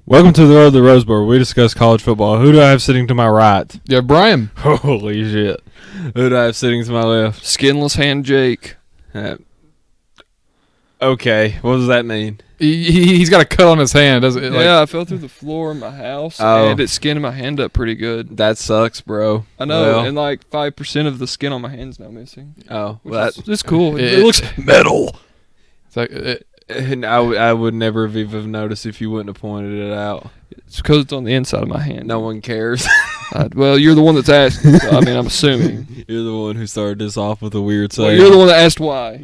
Welcome to the Road to the Rose Bowl, where we discuss college football. Who do I have sitting to my right? Yeah, Brian. Holy shit. Who do I have sitting to my left? Skinless hand Jake. Okay, what does that mean? He's got a cut on his hand, doesn't it? Yeah, I fell through the floor in my house, and it skinned my hand up pretty good. That sucks, bro. I know, and like 5% of the skin on my hand's now missing. Oh, well, that's cool. It looks metal. It's like And I would never have even noticed if you wouldn't have pointed it out. It's because it's on the inside of my hand. No one cares. Well, you're the one that's asking. So, I mean, I'm assuming. You're the one who started this off with a weird saying. Well, you're the one that asked why.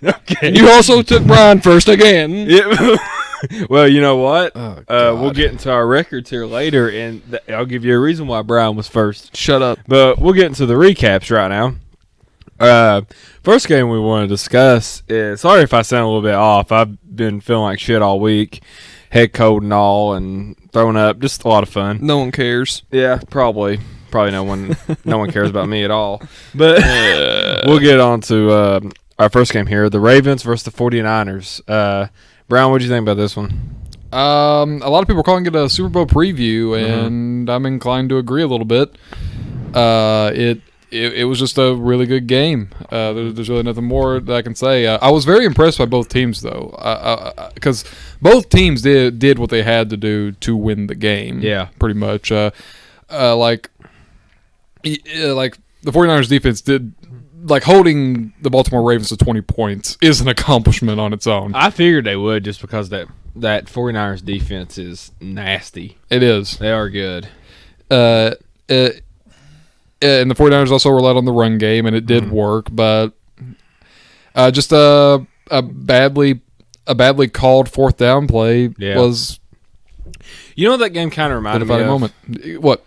Okay. And you also took Brian first again. Yeah. Well, you know what? God. We'll get into our records here later, and I'll give you a reason why Brian was first. Shut up. But we'll get into the recaps right now. First game we want to discuss is, sorry if I sound a little bit off. I've been feeling like shit all week, head cold and all, and throwing up. Just a lot of fun. No one cares. Yeah, probably no one cares about me at all. But we'll get on to our first game here, the Ravens versus the 49ers. Brown, what do you think about this one? a lot of people are calling it a Super Bowl preview, and I'm inclined to agree a little bit. It was just a really good game. There's really nothing more that I can say. I was very impressed by both teams, though, because both teams did what they had to do to win the game. Yeah, pretty much. Like the 49ers defense did. Like, holding the Baltimore Ravens to 20 points is an accomplishment on its own. I figured they would, just because that 49ers defense is nasty. It is. They are good. And the 49ers also relied on the run game, and it did work, but just a badly called fourth down play was. You know what that game kind of reminded me of? Moment. What?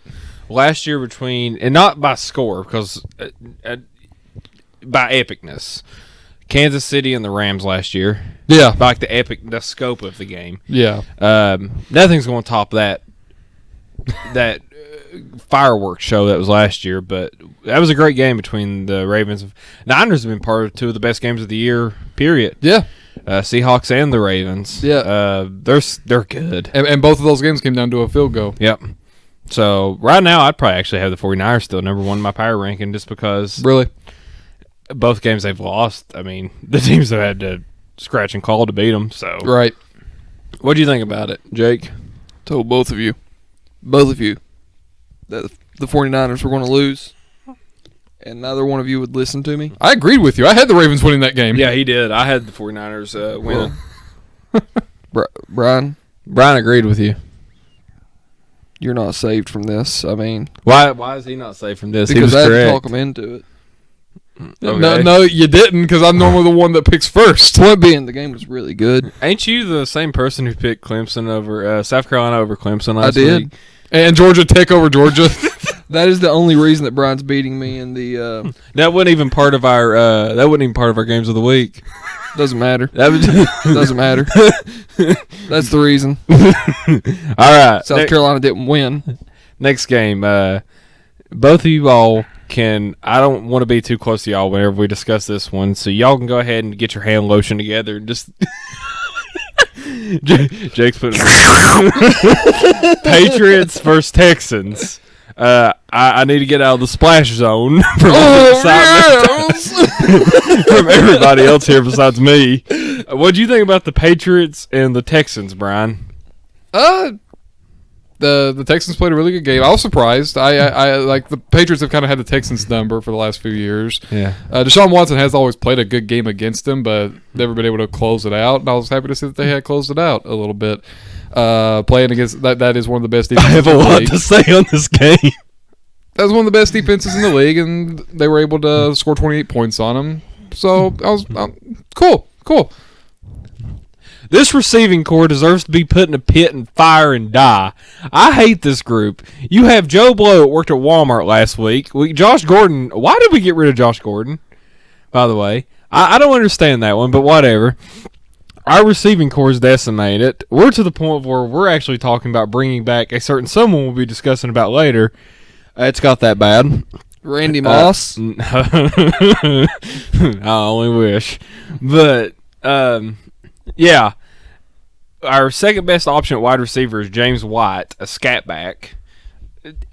Last year between, and not by score, because by epicness, Kansas City and the Rams last year. Yeah. By like the scope of the game. Yeah. Nothing's going to top that fireworks show that was last year, but that was a great game between the Ravens. Niners have been part of two of the best games of the year, period. Yeah. Seahawks and the Ravens. Yeah. They're good. And both of those games came down to a field goal. Yep. So right now I'd probably actually have the 49ers still number one in my power ranking, just because Really? both games they've lost. I mean, the teams have had to scratch and claw to beat them. So Right. What do you think about it, Jake? Told both of you, that the 49ers were going to lose, and neither one of you would listen to me. I agreed with you. I had the Ravens winning that game. Yeah, he did. I had the 49ers winning. Brian, agreed with you. you're not saved from this. I mean, Why is he not safe from this? He because was I had to correct. talk him into it. Okay. No, you didn't, because I'm normally the one that picks first. Point being, the game was really good. Ain't you the same person who picked Clemson over South Carolina over Clemson last I did. week? And Georgia Tech over Georgia. That is the only reason that Brian's beating me in the. That wasn't even part of our. Games of the week. Doesn't matter. That was Doesn't matter. That's the reason. All right. South Carolina didn't win. Next game. Both of you all can. I don't want to be too close to y'all whenever we discuss this one, so y'all can go ahead and get your hand lotion together and just. Jake's putting Patriots versus Texans. I need to get out of the splash zone from from everybody else here besides me. What do you think about the Patriots and the Texans, Brian? The Texans played a really good game. I was surprised. I like the Patriots have kind of had the Texans number for the last few years. Yeah. Deshaun Watson has always played a good game against them, but never been able to close it out. And I was happy to see that they had closed it out a little bit. Playing against that is one of the best defenses. I have a lot to say on this game. That was one of the best defenses in the league, and they were able to score 28 points on them. So I was cool. This receiving core deserves to be put in a pit and fire and die. I hate this group. You have Joe Blow that worked at Walmart last week. Josh Gordon. Why did we get rid of Josh Gordon, by the way? I don't understand that one, but whatever. Our receiving core is decimated. We're to the point where we're actually talking about bringing back a certain someone we'll be discussing about later. It's got that bad. Randy Moss. I only wish. But, yeah. our second best option at wide receiver is James White, a scat back.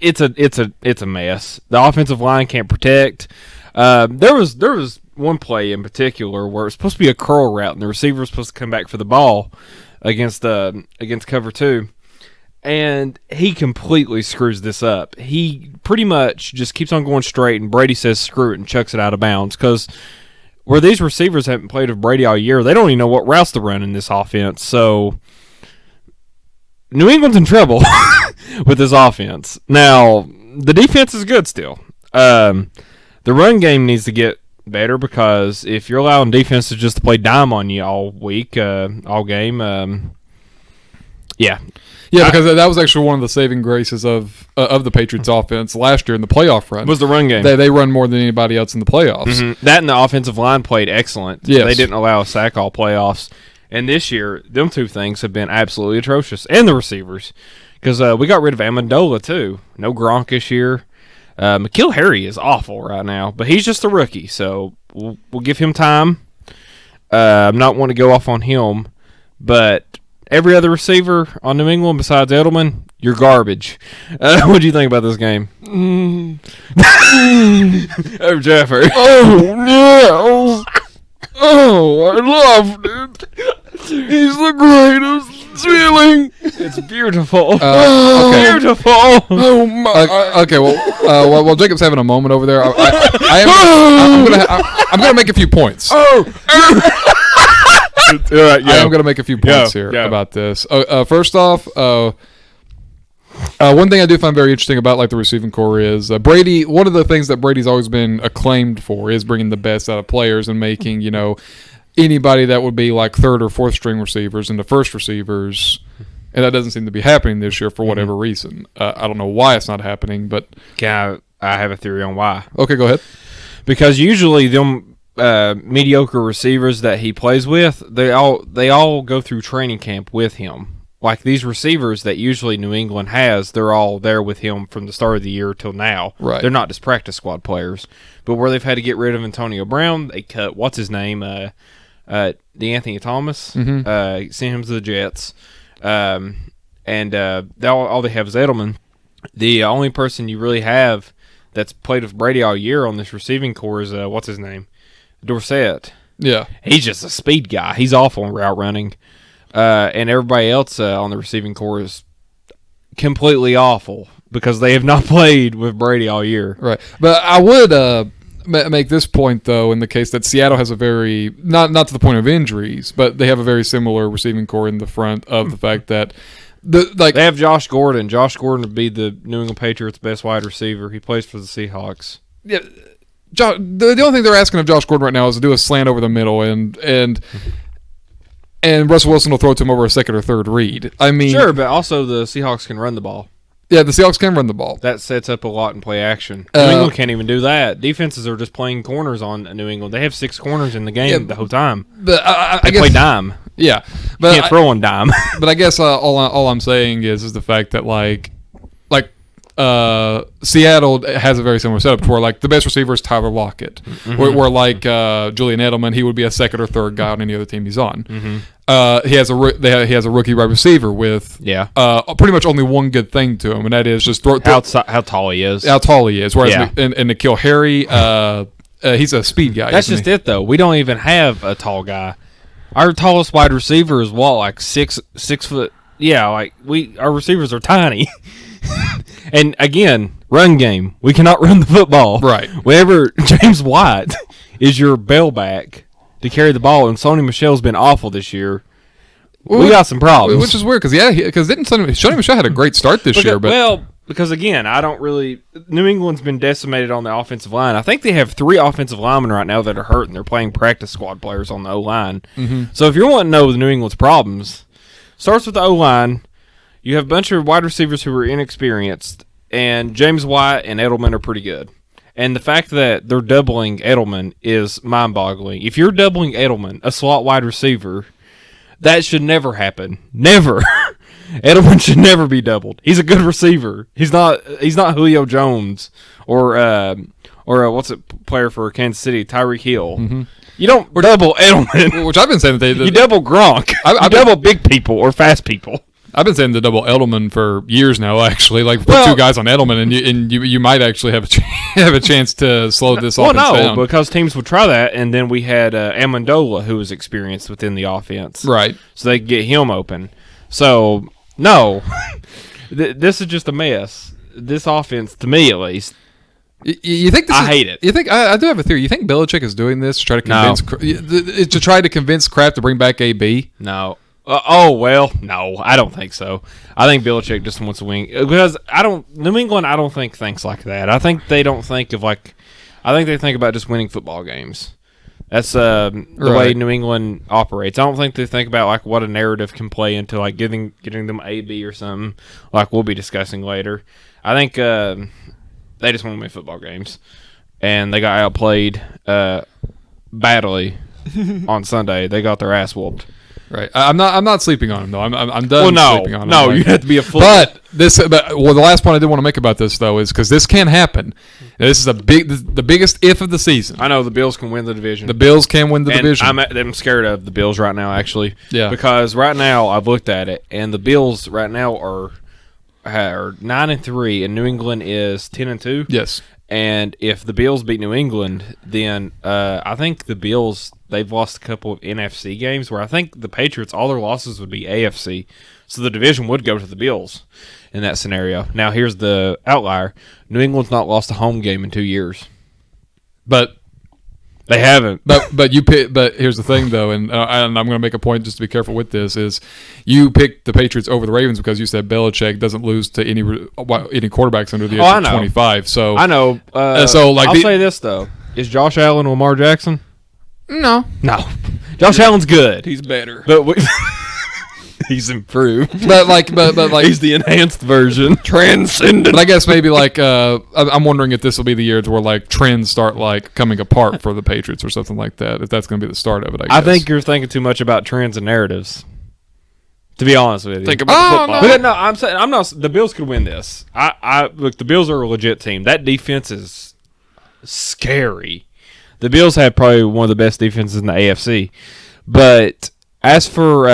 It's a mess. The offensive line can't protect. There was one play in particular where it was supposed to be a curl route, and the receiver was supposed to come back for the ball against cover 2. And he completely screws this up. He pretty much just keeps on going straight, and Brady says screw it and chucks it out of bounds. Because where these receivers haven't played with Brady all year, they don't even know what routes to run in this offense. So New England's in trouble with this offense. Now, the defense is good still. The run game needs to get better, because if you're allowing defenses just to play dime on you all week, all game, yeah. Yeah, because that was actually one of the saving graces of the Patriots' offense last year in the playoff run. Was the run game. They run more than anybody else in the playoffs. Mm-hmm. That and the offensive line played excellent. Yes. They didn't allow a sack all playoffs. And this year, them two things have been absolutely atrocious. And the receivers. Because we got rid of Amendola, too. No Gronk this year. McKill Harry is awful right now. But he's just a rookie, so we'll give him time. I'm not wanting to go off on him. But every other receiver on New England besides Edelman, you're garbage. What do you think about this game? Oh, Jeffrey. Oh, yeah. Oh, I love it. He's the greatest feeling. It's beautiful. Okay. Beautiful. Oh, my. Okay, well, while Jacob's having a moment over there, I'm gonna make a few points. Oh. I am going to make a few points here Yeah. about this. First off, one thing I do find very interesting about like the receiving core is Brady. One of the things that Brady's always been acclaimed for is bringing the best out of players and making anybody that would be like third or fourth string receivers into first receivers. And that doesn't seem to be happening this year for whatever reason. I don't know why it's not happening, but I have a theory on why. Okay, go ahead. Because usually them mediocre receivers that he plays with, they all go through training camp with him. Like these receivers that usually New England has, they're all there with him from the start of the year till now. Right. They're not just practice squad players. But where they've had to get rid of Antonio Brown, they cut what's his name, DeAnthony Thomas. Mm-hmm. Sent him to the Jets. All they have is Edelman. The only person you really have that's played with Brady all year on this receiving core is what's his name, Dorsett. Yeah, He's just a speed guy. He's awful in route running. And everybody else on the receiving core is completely awful because they have not played with Brady all year. right. But I would make this point, though, in the case that Seattle has a very, not to the point of injuries, but they have a very similar receiving core in the front of the fact that They have Josh Gordon. Josh Gordon would be the New England Patriots' best wide receiver. He plays for the Seahawks. Yeah, the only thing they're asking of Josh Gordon right now is to do a slant over the middle, and Russell Wilson will throw it to him over a second or third read. I mean, Sure, but also the Seahawks can run the ball. yeah, the Seahawks can run the ball. That sets up a lot in play action. New England can't even do that. Defenses are just playing corners on New England. They have 6 corners in the game the whole time. But I They guess, play dime. yeah, You but can't throw on dime. but I guess all I'm saying is the fact that like Seattle has a very similar setup to where like the best receiver is Tyler Lockett, where like Julian Edelman, he would be a second or third guy on any other team he's on. He has a rookie wide receiver with pretty much only one good thing to him, and that is just throw how tall he is. how tall he is. Whereas Yeah. and N'Keal Harry, he's a speed guy. That's isn't just he? it, though. We don't even have a tall guy. Our tallest wide receiver is what, like 6 foot? Yeah, like our receivers are tiny. And again, run game. We cannot run the football. Right. Whenever James White is your bailback to carry the ball, and Sony Michel's been awful this year, we got some problems. Which is weird because didn't Sony Michel had a great start this year, but because again, I don't really. New England's been decimated on the offensive line. I think they have 3 offensive linemen right now that are hurt, and they're playing practice squad players on the O line. So if you're wanting to know the New England's problems, starts with the O line. You have a bunch of wide receivers who are inexperienced, and James White and Edelman are pretty good. And the fact that they're doubling Edelman is mind-boggling. If you're doubling Edelman, a slot wide receiver, that should never happen. Never. Edelman should never be doubled. He's a good receiver. He's not Julio Jones or what's it player for Kansas City, Tyreek Hill. You don't double Edelman. Which I've been saying that You double Gronk. You double big people or fast people. I've been saying the double Edelman for years now. Actually, like put two guys on Edelman, and you might actually have a chance to slow this offense down. Because teams would try that, and then we had Amendola, who was experienced within the offense, right? So they could get him open. So no, this is just a mess. This offense, to me at least. You think this I hate it. You think I do have a theory. You think Belichick is doing this to try to convince Kraft to bring back AB? No. No, I don't think so. I think Belichick just wants to win because New England. I don't think thinks like that. I think they don't think of I think they think about just winning football games. That's the way New England operates. I don't think they think about what a narrative can play into getting them AB or something like we'll be discussing later. I think they just want to win football games, and they got outplayed badly on Sunday. They got their ass whooped. Right, I'm not sleeping on him though. I'm done sleeping on him. No, you have to be a fool. But the last point I did want to make about this though is because this can happen. This is the biggest if of the season. I know the Bills can win the division. The Bills can win the division. I'm scared of the Bills right now, actually. Yeah, because right now I've looked at it, and the Bills right now are 9-3, and New England is 10-2. Yes. And if the Bills beat New England, then I think the Bills, they've lost a couple of NFC games where I think the Patriots, all their losses would be AFC. So the division would go to the Bills in that scenario. Now, here's the outlier. New England's not lost a home game in 2 years. But they haven't. But here's the thing, though, and I'm going to make a point just to be careful with this, is you picked the Patriots over the Ravens because you said Belichick doesn't lose to any quarterbacks under the age of 25. So I know. I'll say this, though. Is Josh Allen Lamar Jackson? No. Josh Allen's good. He's better. But he's improved. But he's the enhanced version. Transcendent. But I guess maybe I'm wondering if this will be the year where trends start coming apart for the Patriots or something like that. If that's going to be the start of it, I guess. I think you're thinking too much about trends and narratives. To be honest with you, think about the football. No, I'm saying I'm not. The Bills could win this. Look. The Bills are a legit team. That defense is scary. The Bills have probably one of the best defenses in the AFC. But as for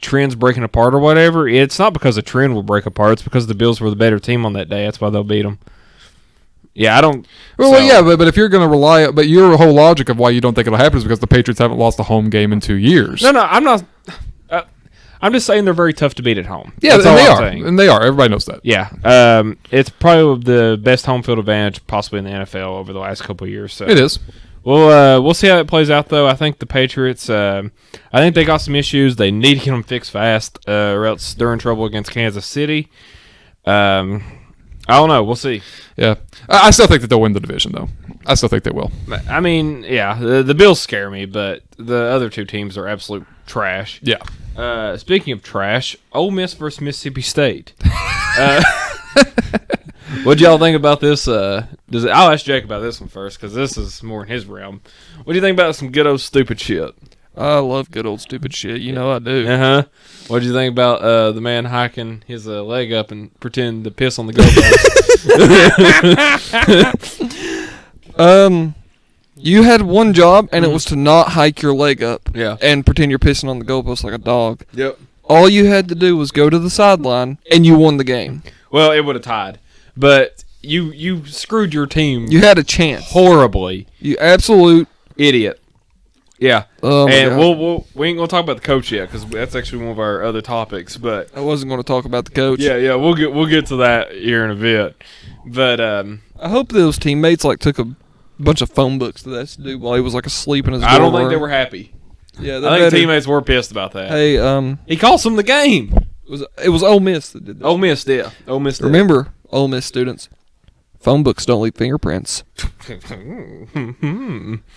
trends breaking apart or whatever, it's not because a trend will break apart. It's because the Bills were the better team on that day. That's why they'll beat them. Yeah, I don't. Well, yeah, but if you're going to rely, but your whole logic of why you don't think it'll happen is because the Patriots haven't lost a home game in 2 years. No, I'm not. I'm just saying they're very tough to beat at home. Yeah, and they are. Everybody knows that. Yeah, it's probably the best home field advantage possibly in the NFL over the last couple of years. So it is. Well, we'll see how it plays out, though. I think the Patriots, I think they got some issues. They need to get them fixed fast, or else they're in trouble against Kansas City. I don't know. We'll see. Yeah. I still think that they'll win the division, though. I still think they will. I mean, yeah, the Bills scare me, but the other two teams are absolute trash. Yeah. Speaking of trash, Ole Miss versus Mississippi State. What'd y'all think about this? I'll ask Jake about this one first because this is more in his realm. What do you think about some good old stupid shit? I love good old stupid shit. You know I do. What do you think about the man hiking his leg up and pretending to piss on the goalpost? You had one job, and it was to not hike your leg up. Yeah. And pretend you're pissing on the goalpost like a dog. Yep. All you had to do was go to the sideline, and you won the game. Well, it would have tied. But you screwed your team. You had a chance. Horribly. You absolute idiot. Yeah. Oh my and God. we ain't gonna talk about the coach yet because that's actually one of our other topics. But I wasn't going to talk about the coach. Yeah. We'll get to that here in a bit. But I hope those teammates took a bunch of phone books to that dude while he was asleep in his. I don't think they were happy. Yeah, I think teammates were pissed about that. Hey, he cost them the game. It was Ole Miss that did this. Ole Miss did. Remember, Ole Miss students, phone books don't leave fingerprints.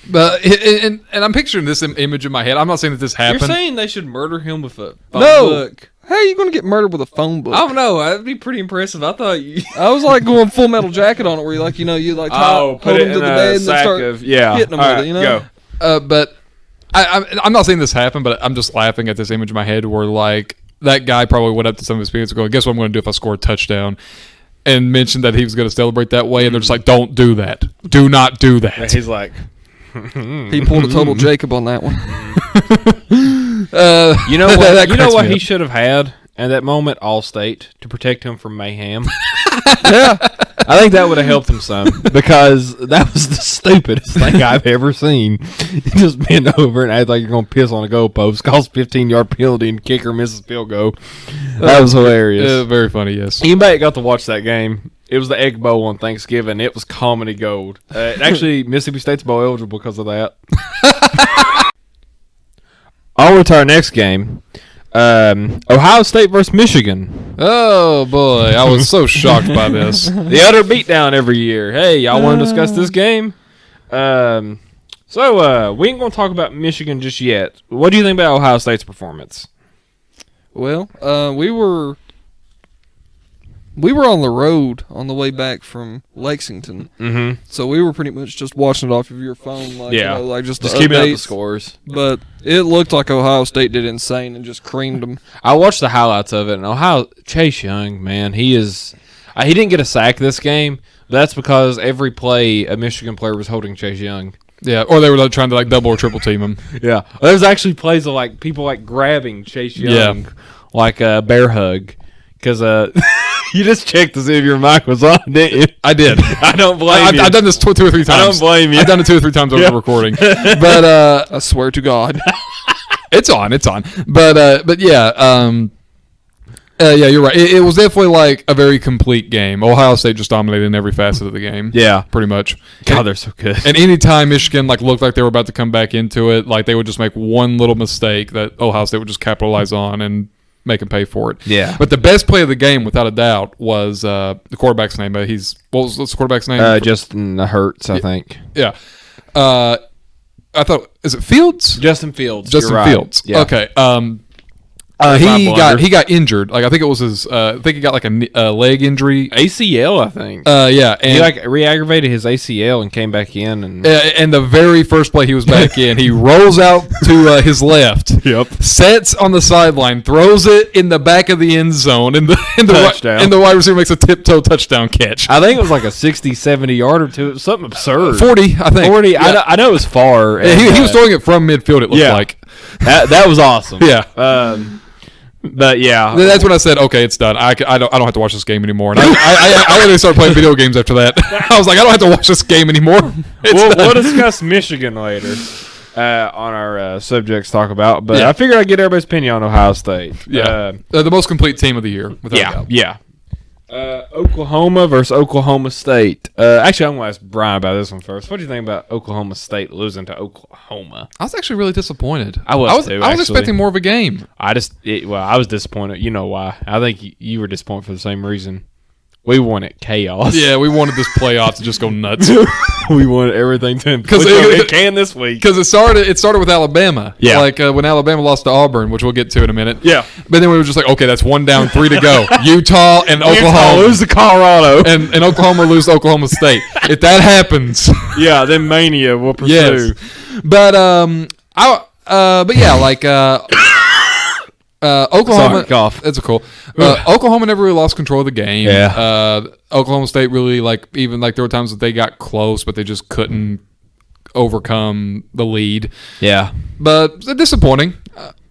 But and I'm picturing this image in my head. I'm not saying that this happened. You're saying they should murder him with a phone book? How are you going to get murdered with a phone book? I don't know. That'd be pretty impressive. I thought you. I was going Full Metal Jacket on it, where you hold put him it to the in a bed and sack start hitting him with it. You know. Go. But I'm not saying this happened, but I'm just laughing at this image in my head where that guy probably went up to some of his parents and go, "Guess what I'm going to do if I score a touchdown?" And mentioned that he was going to celebrate that way, and they're just like, "Don't do that. Do not do that." And he's like, He pulled a total Jacob on that one. You know what? That You know cracks what me he up. should have had at that moment? Allstate to protect him from mayhem. Yeah. I think that would have helped him some because that was the stupidest thing I've ever seen. Just bend over and act like you're going to piss on a goalpost, cause 15-yard penalty, and kicker misses field goal. That was hilarious. Very funny, yes. Anybody got to watch that game? It was the Egg Bowl on Thanksgiving. It was comedy gold. Actually, Mississippi State's bowl eligible because of that. On to our next game. Ohio State versus Michigan. Oh, boy. I was so shocked by this. The utter beatdown every year. Hey, y'all want to discuss this game? So we ain't going to talk about Michigan just yet. What do you think about Ohio State's performance? Well, we were on the road on the way back from Lexington, Mm-hmm. so we were pretty much just watching it off of your phone, like Yeah. like just Just the keeping up the updates. scores. But it looked like Ohio State did insane and just creamed them. I watched the highlights of it, and Chase Young, man, he didn't get a sack this game. That's because every play a Michigan player was holding Chase Young. Yeah, or they were trying to double or triple team him. Yeah, there's actually plays of people grabbing Chase Young, like a bear hug, because you just checked to see if your mic was on, didn't you? I did. I don't blame you. I've done this two or three times. I don't blame you. I've done it 2 or 3 times over Yeah. the recording. But I swear to God. it's on. But yeah, yeah, you're right. It was definitely a very complete game. Ohio State just dominated in every facet of the game. Yeah. Pretty much. God, they're so good. And anytime Michigan looked like they were about to come back into it, they would just make one little mistake that Ohio State would just capitalize on and make them pay for it. Yeah. But the best play of the game, without a doubt, was the quarterback's name. What was the quarterback's name? Justin Hurts, I think. Yeah. I thought, is it Fields? Justin Fields. Justin you're right. Fields. Yeah. Okay. My He got injured. I think it was his. I think he got a leg injury. ACL, I think. Yeah, and He re-aggravated his ACL and came back in, and and the very first play he was back in, he rolls out to his left. Yep. Sets on the sideline, throws it in the back of the end zone, and Touchdown. and the wide receiver makes a tiptoe touchdown catch. I think it was like a 60, 70 yarder to it. Something absurd. 40, I think. 40. Yeah. I know it was far. Yeah, and, he was throwing it from midfield. It looked yeah. like. That was awesome. Yeah. But yeah, That's when I said, okay, it's done. I don't have to watch this game anymore. And I literally started playing video games after that. I was like, I don't have to watch this game anymore. we'll discuss Michigan later on our subjects to talk about. But Yeah. I figured I'd get everybody's opinion on Ohio State. Yeah, the most complete team of the year, without a Yeah, doubt. yeah. Oklahoma versus Oklahoma State. Actually, I'm going to ask Brian about this one first. What do you think about Oklahoma State losing to Oklahoma? I was actually really disappointed. I was too, I was actually. expecting more of a game. I was disappointed. You know why? I think you were disappointed for the same reason. We wanted chaos. Yeah, we wanted this playoff to just go nuts We wanted everything to because it can this week. Because it started with Alabama. Yeah. When Alabama lost to Auburn, which we'll get to in a minute. Yeah. But then we were just like, okay, that's 1 down, 3 to go. Utah and Utah Oklahoma lose to Colorado. and Oklahoma lose to Oklahoma State. If that happens, Yeah, then mania will pursue. yes. But Oklahoma. Sorry, cough. It's a cool. Oklahoma never really lost control of the game. Yeah. Oklahoma State really even there were times that they got close, but they just couldn't overcome the lead. Yeah. But disappointing.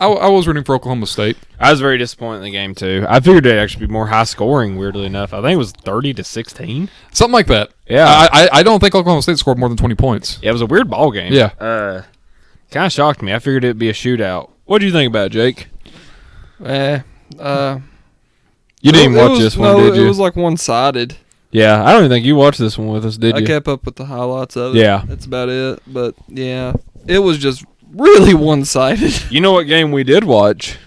I was rooting for Oklahoma State. I was very disappointed in the game too. I figured it'd actually be more high scoring. Weirdly enough, I think it was 30-16. Something like that. Yeah. I don't think Oklahoma State scored more than 20 points. Yeah, it was a weird ball game. Yeah. Kind of shocked me. I figured it'd be a shootout. What do you think about it, Jake? You You didn't even watch this one, did you? It was one-sided. Yeah, I don't even think you watched this one with us, did I you? kept up with the highlights of it. Yeah. That's about it. But, yeah, it was just really one-sided. You know what game we did watch?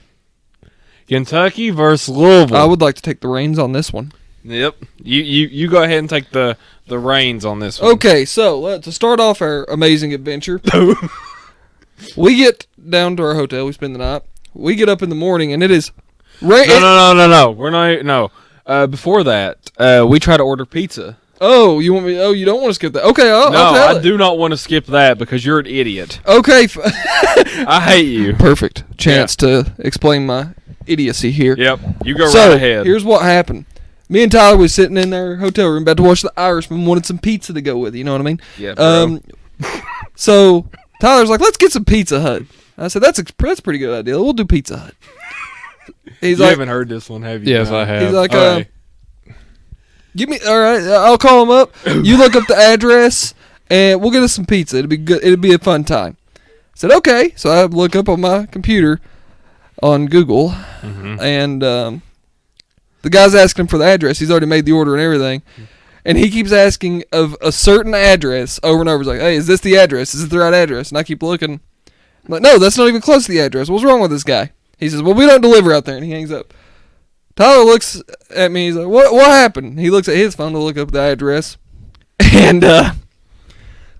Kentucky versus Louisville. I would like to take the reins on this one. Yep. You go ahead and take the reins on this one. Okay, so to start off our amazing adventure, we get down to our hotel. We spend the night. We get up in the morning, and it is rain. No. We're not. No. Before that, we try to order pizza. Oh, you want me? Oh, you don't want to skip that? Okay, I'll No, tell I do not want to skip that because you're an idiot. Okay, I hate you. perfect chance to explain my idiocy here. Yep. You go So right ahead. here's what happened. Me and Tyler was sitting in their hotel room about to watch The Irishman. Wanted some pizza to go with it. You know what I mean? Yeah, bro. So Tyler's like, let's get some Pizza Hut. I said, that's a pretty good idea. We'll do Pizza Hut. He's You like, haven't heard this one, have you? Yes, No. I have. he's like, Okay. give me, all right, I'll call him up. You look up the address, and we'll get us some pizza. It'll be good. It'll be a fun time. I said, okay. So I look up on my computer on Google, and the guy's asking for the address. He's already made the order and everything. And he keeps asking of a certain address over and over. He's like, hey, is this the address? Is it the right address? And I keep looking. I'm like, no, that's not even close to the address. What's wrong with this guy? He says, well, we don't deliver out there. And he hangs up. Tyler looks at me. He's like, what happened? He looks at his phone to look up the address. And,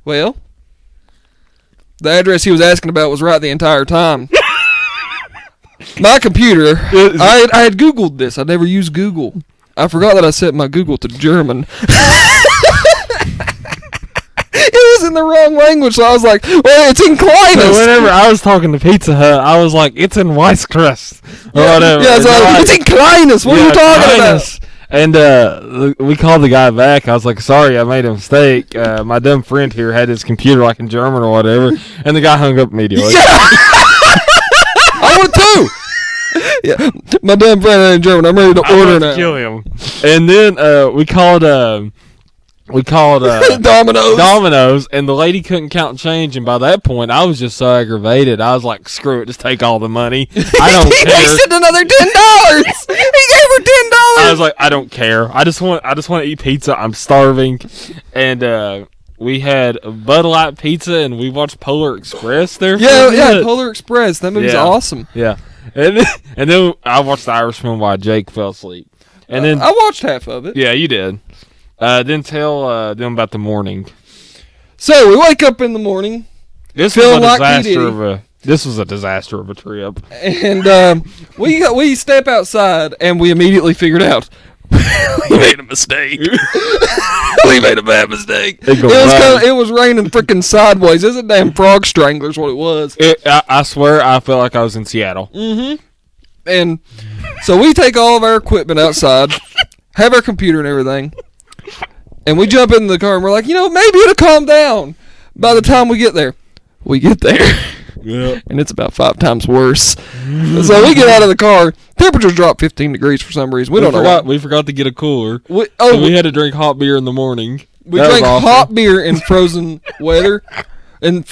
well, the address he was asking about was right the entire time. My computer, I had Googled this. I never used Google. I forgot that I set my Google to German. It was in the wrong language, so I was like, well, it's in Kleinus. So whenever I was talking to Pizza Hut, I was like, it's in Weisskrust. Or whatever. Yeah, so it's in Kleinus. What are you talking about? And we called the guy back. I was like, sorry, I made a mistake. My dumb friend here had his computer like in German or whatever. And the guy hung up immediately. I would too. Yeah, my dumb friend had in German. I'm ready to I order wanted to now. kill him. And then we called Domino's, and the lady couldn't count change. And by that point, I was just so aggravated. I was like, screw it, just take all the money. I don't He care. wasted another $10. He gave her $10. I was like, I don't care. I just want to eat pizza. I'm starving. And we had a Bud Light pizza, and we watched Polar Express there. Yeah, Polar Express. That movie's Yeah. awesome. Yeah. And then I watched The Irishman while Jake fell asleep. And then I watched half of it. yeah, you did. Then tell them about the morning. So we wake up in the morning, This Feeling was a like disaster P. of a. This was a disaster of a trip. and we step outside, and we immediately figured out we made a mistake. We made a bad mistake. It was raining freaking sideways. It was a damn frog strangler's what it was. I swear, I felt like I was in Seattle. And so we take all of our equipment outside, have our computer and everything, and we jump in the car, and we're like, maybe it'll calm down by the time we get there. We get there. Yeah. And it's about 5 times worse. So we get out of the car. Temperatures drop 15 degrees for some reason. We don't know why. We forgot to get a cooler. We We had to drink hot beer in the morning. we That was drank awesome. hot beer in frozen weather and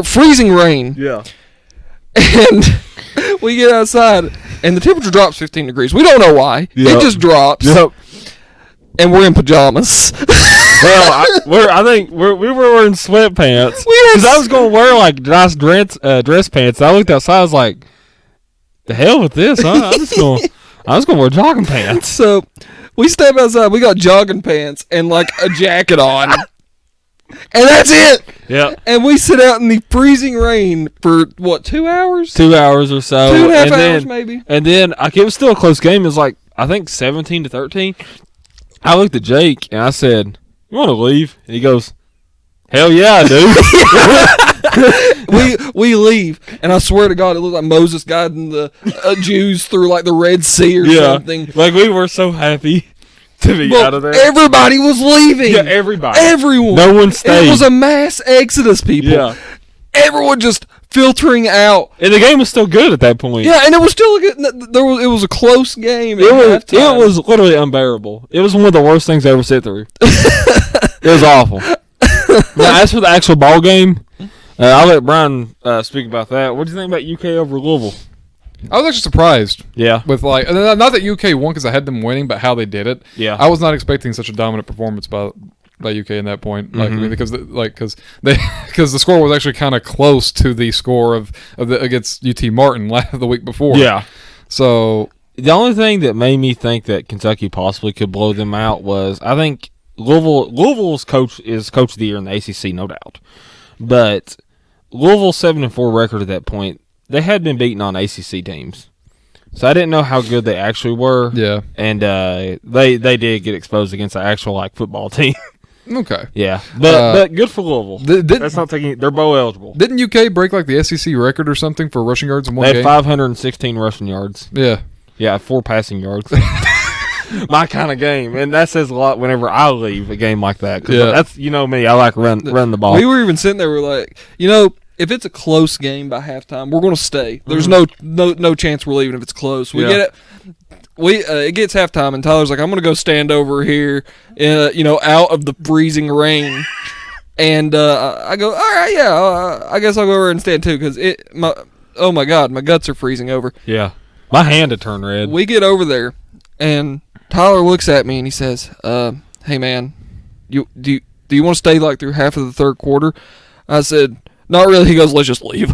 freezing rain. Yeah. And we get outside, and the temperature drops 15 degrees. We don't know why. Yep. It just drops. Yep. And we're in pajamas. Well, I think we were wearing sweatpants. Because I was going to wear like nice dress pants. I looked outside. I was like, "The hell with this, huh? I'm just going to wear jogging pants." So we step outside. We got jogging pants and like a jacket on, and that's it. Yeah. And we sit out in the freezing rain for what, 2 hours? 2 hours or so. 2.5 and hours, then, maybe. And then it was still a close game. It was like I think 17-13. I looked at Jake and I said, "You want to leave?" And he goes, "Hell yeah, I do." we leave, and I swear to God, it looked like Moses guiding the Jews through like the Red Sea or something. Like we were so happy to be out of there. Everybody was leaving. Yeah, everybody. Everyone. No one stayed. It was a mass exodus, people. Yeah. Everyone just filtering out. And the game was still good at that point. Yeah, and it was still a good. It was a close game. It It was literally unbearable. It was one of the worst things I ever sit through. It was awful. Now, as for the actual ball game, I'll let Brian speak about that. What do you think about UK over Louisville? I was actually surprised Yeah. with like not that UK won because I had them winning, but how they did it. Yeah. I was not expecting such a dominant performance by UK in that point. Like I mean, because the score was actually kind of close to the score of against UT Martin the week before. Yeah. So The only thing that made me think that Kentucky possibly could blow them out was I think Louisville's coach is coach of the year in the ACC, no doubt. But Louisville's 7-4 record at that point, they had been beaten on ACC teams. So I didn't know how good they actually were. yeah, And they did get exposed against the actual like football team. okay. Yeah. But good for Louisville. That's not taking they're bowl eligible. Didn't UK break like the SEC record or something for rushing yards in one They had game? 516 rushing yards. Yeah. Yeah, 4 passing yards. my kind of game, and that says a lot whenever I leave a game like that. 'Cause Yeah. that's me. I like run the ball. We were even sitting there. We're like, if it's a close game by halftime, we're going to stay. There's no chance we're leaving if it's close. We get it. It gets halftime, and Tyler's like, I'm going to go stand over here, out of the freezing rain. And I go, all right, yeah, I guess I'll go over and stand too, because oh my God, my guts are freezing over. Yeah, my hand had turned red. We get over there, and Tyler looks at me and he says, "Hey man, do you want to stay like through half of the third quarter?" I said, "Not really." He goes, "Let's just leave."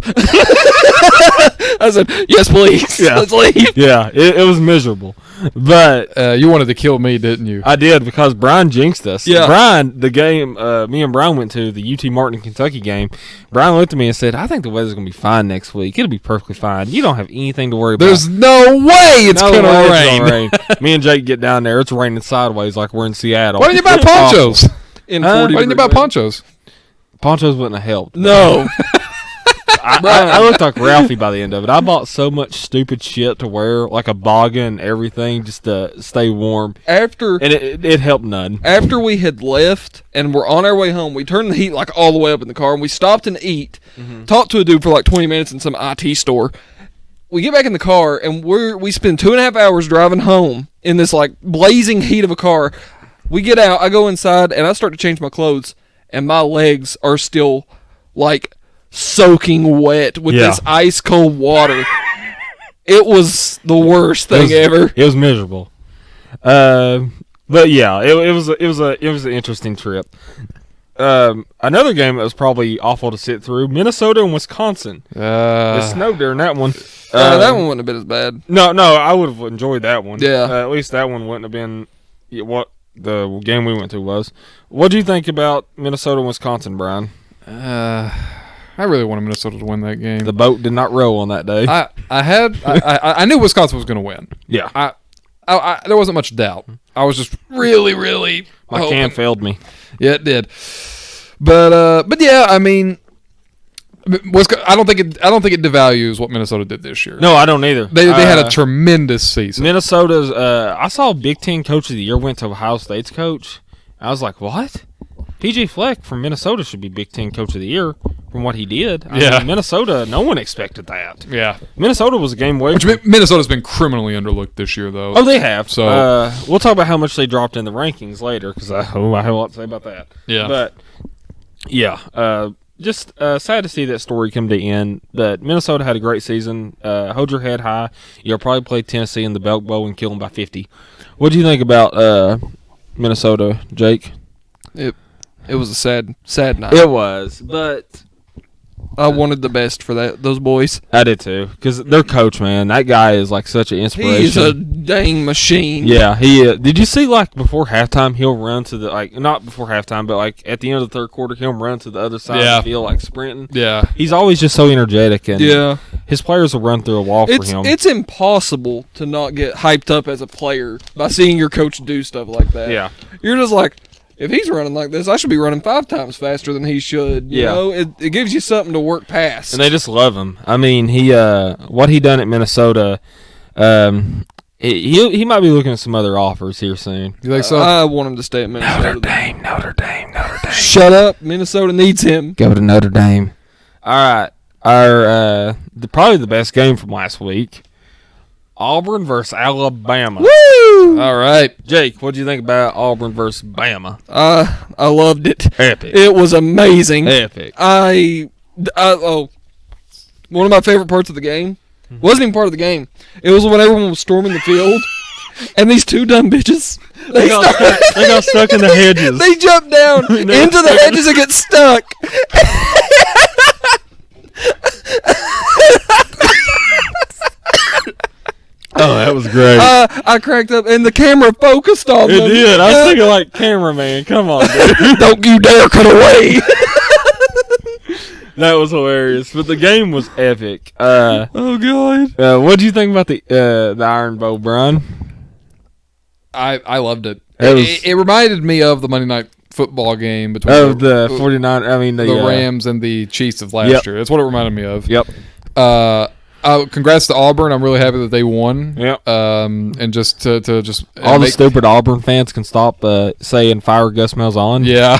I said, "Yes, please. Yeah. Let's leave." Yeah, it was miserable, but You wanted to kill me, didn't you? I did because Brian jinxed us. Yeah. Brian, the game me and Brian went to, the UT Martin Kentucky game. Brian looked at me and said, "I think the weather's gonna be fine next week. It'll be perfectly fine. You don't have anything to worry There's about." no way it's No gonna way rain. it's gonna rain. Me and Jake get down there. It's raining sideways like we're in Seattle. Why didn't you buy ponchos? In Huh? 40 Why didn't you buy degree weather. ponchos? Ponchos wouldn't have helped. No. I looked like Ralphie by the end of it. I bought so much stupid shit to wear, like a boggin and everything, just to stay warm, After and it helped none. after we had left and we're on our way home, we turned the heat like all the way up in the car, and we stopped and eat, talked to a dude for like 20 minutes in some IT store. We get back in the car, and we spend 2.5 hours driving home in this like blazing heat of a car. We get out, I go inside, and I start to change my clothes, and my legs are still like soaking wet with Yeah. this ice cold water. It was the worst thing ever. It was miserable. But yeah, it was an interesting trip. Another game that was probably awful to sit through: Minnesota and Wisconsin. It snowed during that one. That one wouldn't have been as bad. No, I would have enjoyed that one. Yeah. At least that one wouldn't have been what the game we went to was. What do you think about Minnesota and Wisconsin, Brian? I really wanted Minnesota to win that game. The boat did not roll on that day. I knew Wisconsin was going to win. Yeah. There wasn't much doubt. I was just really My hoping. can failed me. Yeah, it did. But yeah, I mean, I don't think it devalues what Minnesota did this year. No, I don't either. They had a tremendous season. Minnesota's. I saw Big Ten Coach of the Year went to Ohio State's coach. I was like, what? PJ Fleck from Minnesota should be Big Ten Coach of the Year from what he did. I mean, Minnesota, no one expected that. Yeah. Minnesota was a game away. Minnesota's been criminally underlooked this year, though. Oh, they have. So we'll talk about how much they dropped in the rankings later because I have a lot to say about that. Yeah. But yeah, just sad to see that story come to end. But Minnesota had a great season. Hold your head high. You'll probably play Tennessee in the Belk Bowl and kill them by 50. What do you think about Minnesota, Jake? It was a sad night. It was, but I wanted the best for those boys. I did too. Because their coach, man, that guy is like such an inspiration. He's a dang machine. Yeah, he did you see like before halftime he'll run to the not before halftime but like at the end of the third quarter he'll run to the other side of the field like sprinting. Yeah. He's always just so energetic and Yeah. his players will run through a wall for him. It's impossible to not get hyped up as a player by seeing your coach do stuff like that. Yeah. You're just like, if he's running like this, I should be running 5 times faster than he should. You know, it gives you something to work past. And they just love him. I mean, he what he done at Minnesota, he might be looking at some other offers here soon. You think so? I want him to stay at Minnesota. Notre Dame. Shut up. Minnesota needs him. Go to Notre Dame. All right. Our probably the best game from last week. Auburn versus Alabama. Woo! All right. Jake, what do you think about Auburn versus Bama? I loved it. Epic. It was amazing. Epic. One of my favorite parts of the game wasn't even part of the game. It was when everyone was storming the field, and these two dumb bitches They got stuck in the hedges. they jumped down into the hedges and get stuck. Oh, that was great. I cracked up, and the camera focused on It them. did. I was thinking like, cameraman, come on, dude. Don't you dare cut away. That was hilarious. But the game was epic. Oh God. What do you think about the Iron Bowl, Brian? I loved it. It It reminded me of the Monday Night Football game between Of the 49, I mean the Rams and the Chiefs of last Yep. year. That's what it reminded me of. Yep. congrats to Auburn. I'm really happy that they won. Yep. And just to just All the stupid Auburn fans can stop saying fire Gus Malzahn. Yeah.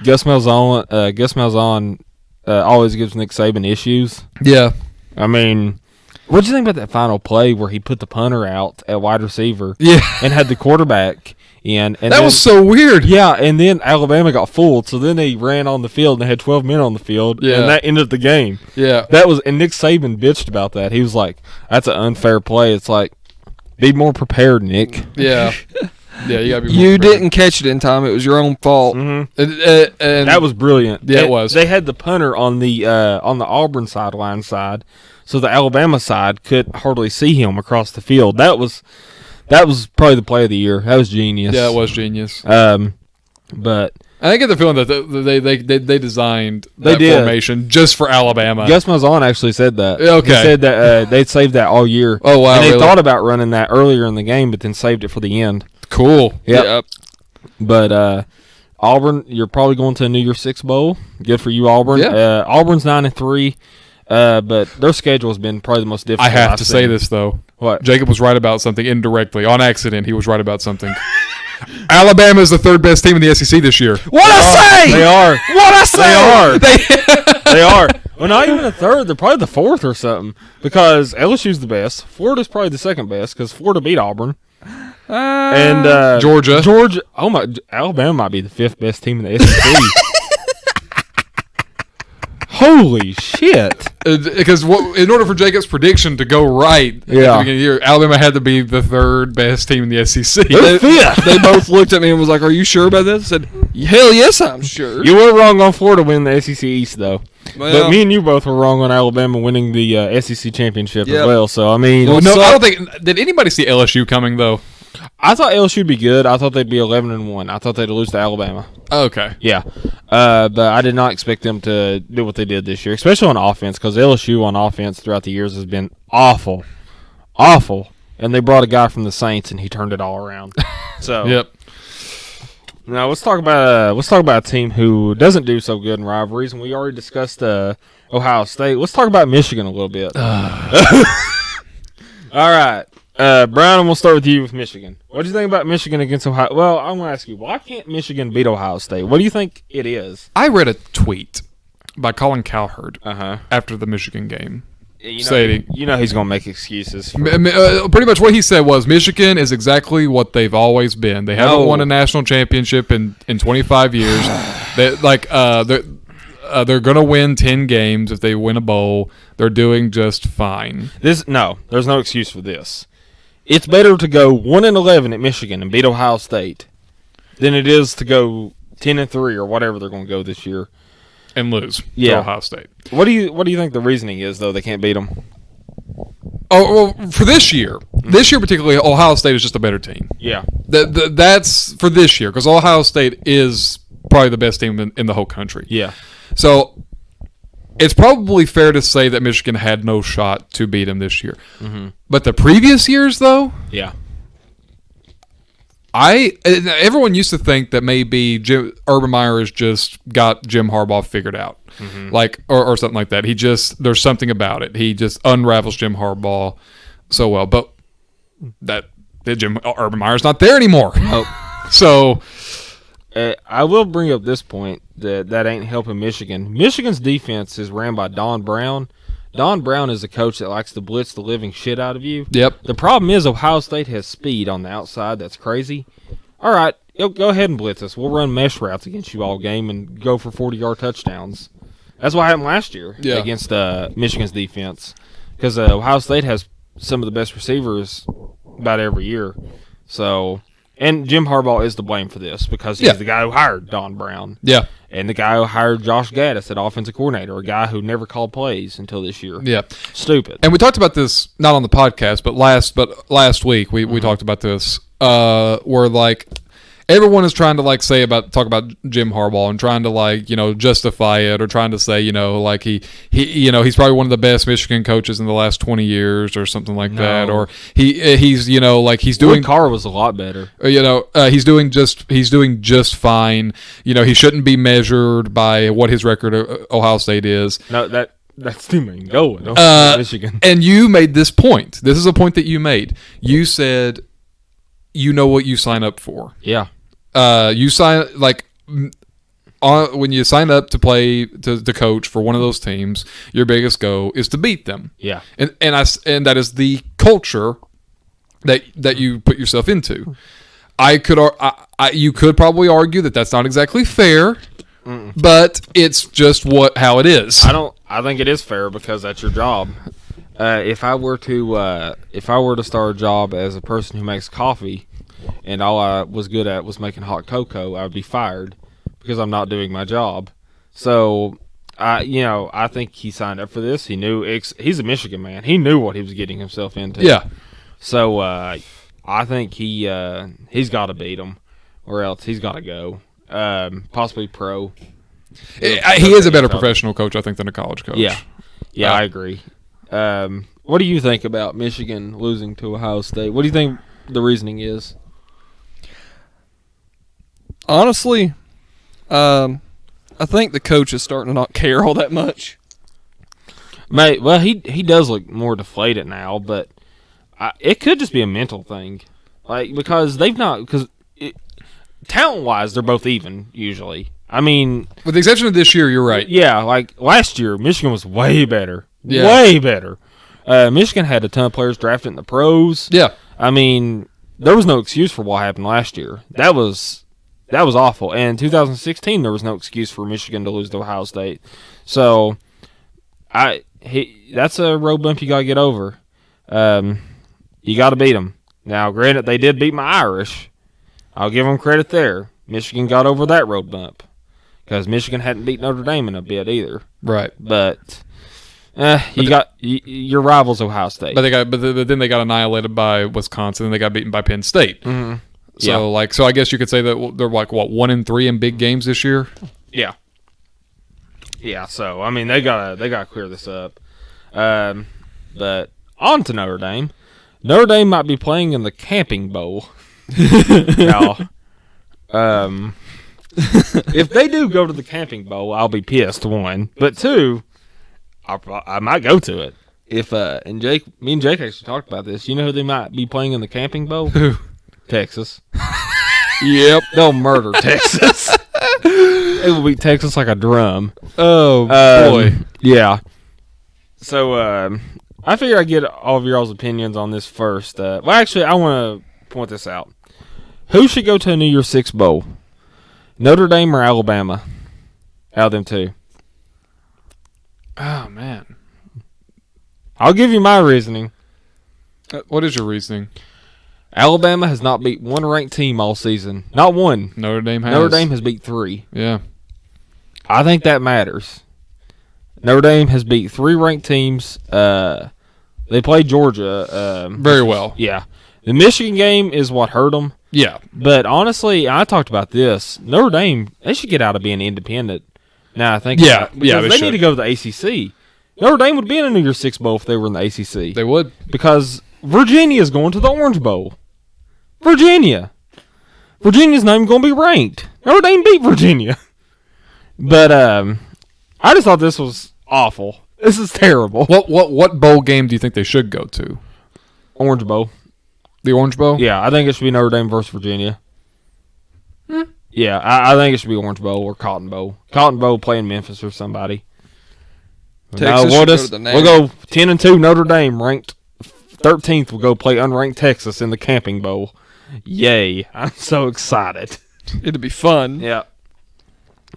Gus Malzahn always gives Nick Saban issues. Yeah. I mean, what did you think about that final play where he put the punter out at wide receiver? Yeah. And had the quarterback in. And That was so weird. Yeah, and then Alabama got fooled, so then they ran on the field and they had 12 men on the field, Yeah. and that ended the game. Yeah. And Nick Saban bitched about that. He was like, "That's an unfair play." It's like, be more prepared, Nick. Yeah. Yeah, you gotta be more You prepared. didn't catch it in time. It was your own fault. Mm-hmm. And That was brilliant. Yeah, it was. They had the punter on the Auburn sideline side, so the Alabama side could hardly see him across the field. That was probably the play of the year. That was genius. Yeah, it was genius. But I get the feeling that they designed They that did. formation just for Alabama. Gus Malzahn actually said that. Okay. He said that they'd saved that all year. Oh, wow, And they really? thought about running that earlier in the game, but then saved it for the end. Cool. Yep. But Auburn, you're probably going to a New Year's Six bowl. Good for you, Auburn. Yeah. Auburn's 9-3, but their schedule has been probably the most difficult. I have I've to say seen. this though. What? Jacob was right about something indirectly on accident. He was right about something. Alabama is the third best team in the SEC this year. What I say? They are. What I say? They are. Well, not even a third. They're probably the fourth or something, because LSU's the best. Florida's probably the second best because Florida beat Auburn. And Georgia. Oh my! Alabama might be the fifth best team in the SEC. Holy shit! Because in order for Jacob's prediction to go right at the Yeah. beginning of the year, Alabama had to be the third best team in the SEC. They're fifth. They both looked at me and was like, "Are you sure about this?" I said, "Hell yes, I'm sure." You were wrong on Florida winning the SEC East, though. Well, But me and you both were wrong on Alabama winning the SEC championship Yep. as well. So I mean, No, I don't think. Did anybody see LSU coming though? I thought LSU would be good. I thought they'd be 11-1. I thought they'd lose to Alabama. Okay. Yeah, but I did not expect them to do what they did this year, especially on offense, because LSU on offense throughout the years has been awful. And they brought a guy from the Saints, and he turned it all around. So Yep. now let's talk about a team who doesn't do so good in rivalries, and we already discussed Ohio State. Let's talk about Michigan a little bit. All right. Brian, we'll start with you with Michigan. What do you think about Michigan against Ohio? Well, I'm going to ask you, why can't Michigan beat Ohio State? What do you think it is? I read a tweet by Colin Cowherd Uh-huh. after the Michigan game. You Stating- know he's going to make excuses. Pretty much what he said was Michigan is exactly what they've always been. They haven't No. won a national championship in 25 years. They're going to win 10 games if they win a bowl. They're doing just fine. There's no excuse for this. It's better to go 1-11 at Michigan and beat Ohio State than it is to go 10-3 or whatever they're going to go this year. And lose Yeah. to Ohio State. What do you think the reasoning is, though, they can't beat them? Oh, well, for this year particularly, Ohio State is just a better team. Yeah. That's for this year because Ohio State is probably the best team in the whole country. Yeah. So it's probably fair to say that Michigan had no shot to beat them this year. Mm-hmm. But the previous years, though, Yeah. everyone used to think that maybe Urban Meyer has just got Jim Harbaugh figured out, or something like that. There's something about it. He just unravels Jim Harbaugh so well. But Urban Meyer's not there anymore. So I will bring up this point that ain't helping Michigan. Michigan's defense is ran by Don Brown. Don Brown is a coach that likes to blitz the living shit out of you. Yep. The problem is Ohio State has speed on the outside. That's crazy. All right, go ahead and blitz us. We'll run mesh routes against you all game and go for 40-yard touchdowns. That's what happened last year against Michigan's defense, because Ohio State has some of the best receivers about every year. So, and Jim Harbaugh is to blame for this because he's the guy who hired Don Brown. yeah. And the guy who hired Josh Gaddis at offensive coordinator, a guy who never called plays until this year. Yeah. Stupid. And we talked about this not on the podcast, but last week we talked about this. Where like everyone is trying to talk about Jim Harbaugh and trying to justify it or trying to say he's probably one of the best Michigan coaches in the last 20 years or something like that, or he's doing Wood Carr was a lot better. he's doing just fine. He shouldn't be measured by what his record at Ohio State is. No, That's the main goal. Michigan. And you made this point. This is a point that you made. You said you know what you sign up for. Yeah. You sign when you sign up to play to coach for one of those teams, your biggest goal is to beat them. Yeah. And that is the culture that you put yourself into. You could probably argue that that's not exactly fair, but it's just how it is. I think it is fair because that's your job. If I were to start a job as a person who makes coffee, and all I was good at was making hot cocoa, I would be fired because I'm not doing my job. So, I think he signed up for this. He knew he's a Michigan man. He knew what he was getting himself into. Yeah. So I think he's got to beat him, or else he's got to go. Possibly pro. He is a better professional coach, I think, than a college coach. Yeah, I agree. What do you think about Michigan losing to Ohio State? What do you think the reasoning is? Honestly, I think the coach is starting to not care all that much. Mate, well, he does look more deflated now, but it could just be a mental thing, because talent-wise, they're both even usually. I mean, with the exception of this year, you're right. Yeah, last year, Michigan was way better. Yeah. Way better. Michigan had a ton of players drafted in the pros. Yeah. I mean, there was no excuse for what happened last year. That was awful. And in 2016, there was no excuse for Michigan to lose to Ohio State. So, that's a road bump you got to get over. You got to beat them. Now, granted, they did beat my Irish. I'll give them credit there. Michigan got over that road bump because Michigan hadn't beat Notre Dame in a bit either. Right. But your rivals Ohio State. But then they got annihilated by Wisconsin, and they got beaten by Penn State. Mm-hmm. So so I guess you could say that they're 1-3 in big games this year. Yeah. Yeah. So I mean they gotta clear this up. But on to Notre Dame. Notre Dame might be playing in the Camping Bowl. Now, if they do go to the Camping Bowl, I'll be pissed. One, but two, I might go to it. If me and Jake actually talked about this. You know who they might be playing in the Camping Bowl? Who? Texas. Yep, they'll murder Texas. It will beat Texas like a drum. Oh boy, yeah. So I figure I'd get all of y'all's opinions on this first. Well, actually, I want to point this out. Who should go to a New Year's Six Bowl? Notre Dame or Alabama? Out of them two. Oh, man. I'll give you my reasoning. What is your reasoning? Alabama has not beat one ranked team all season. Not one. Notre Dame has. Notre Dame has beat 3. Yeah. I think that matters. Notre Dame has beat 3 ranked teams. They played Georgia. Very well. Yeah. The Michigan game is what hurt them. Yeah. But honestly, I talked about this. Notre Dame, they should get out of being independent. Now I think they need to go to the ACC. Notre Dame would be in a New Year's Six Bowl if they were in the ACC. They would. Because Virginia is going to the Orange Bowl. Virginia's not even going to be ranked. Notre Dame beat Virginia. But I just thought this was awful. This is terrible. What bowl game do you think they should go to? Orange Bowl. The Orange Bowl? Yeah, I think it should be Notre Dame versus Virginia. Yeah, I think it should be Orange Bowl or Cotton Bowl. Cotton Bowl playing Memphis or somebody. Texas we'll go 10-2 Notre Dame, ranked 13th. We'll go play unranked Texas in the Camping Bowl. Yay! I'm so excited. It'd be fun. Yeah.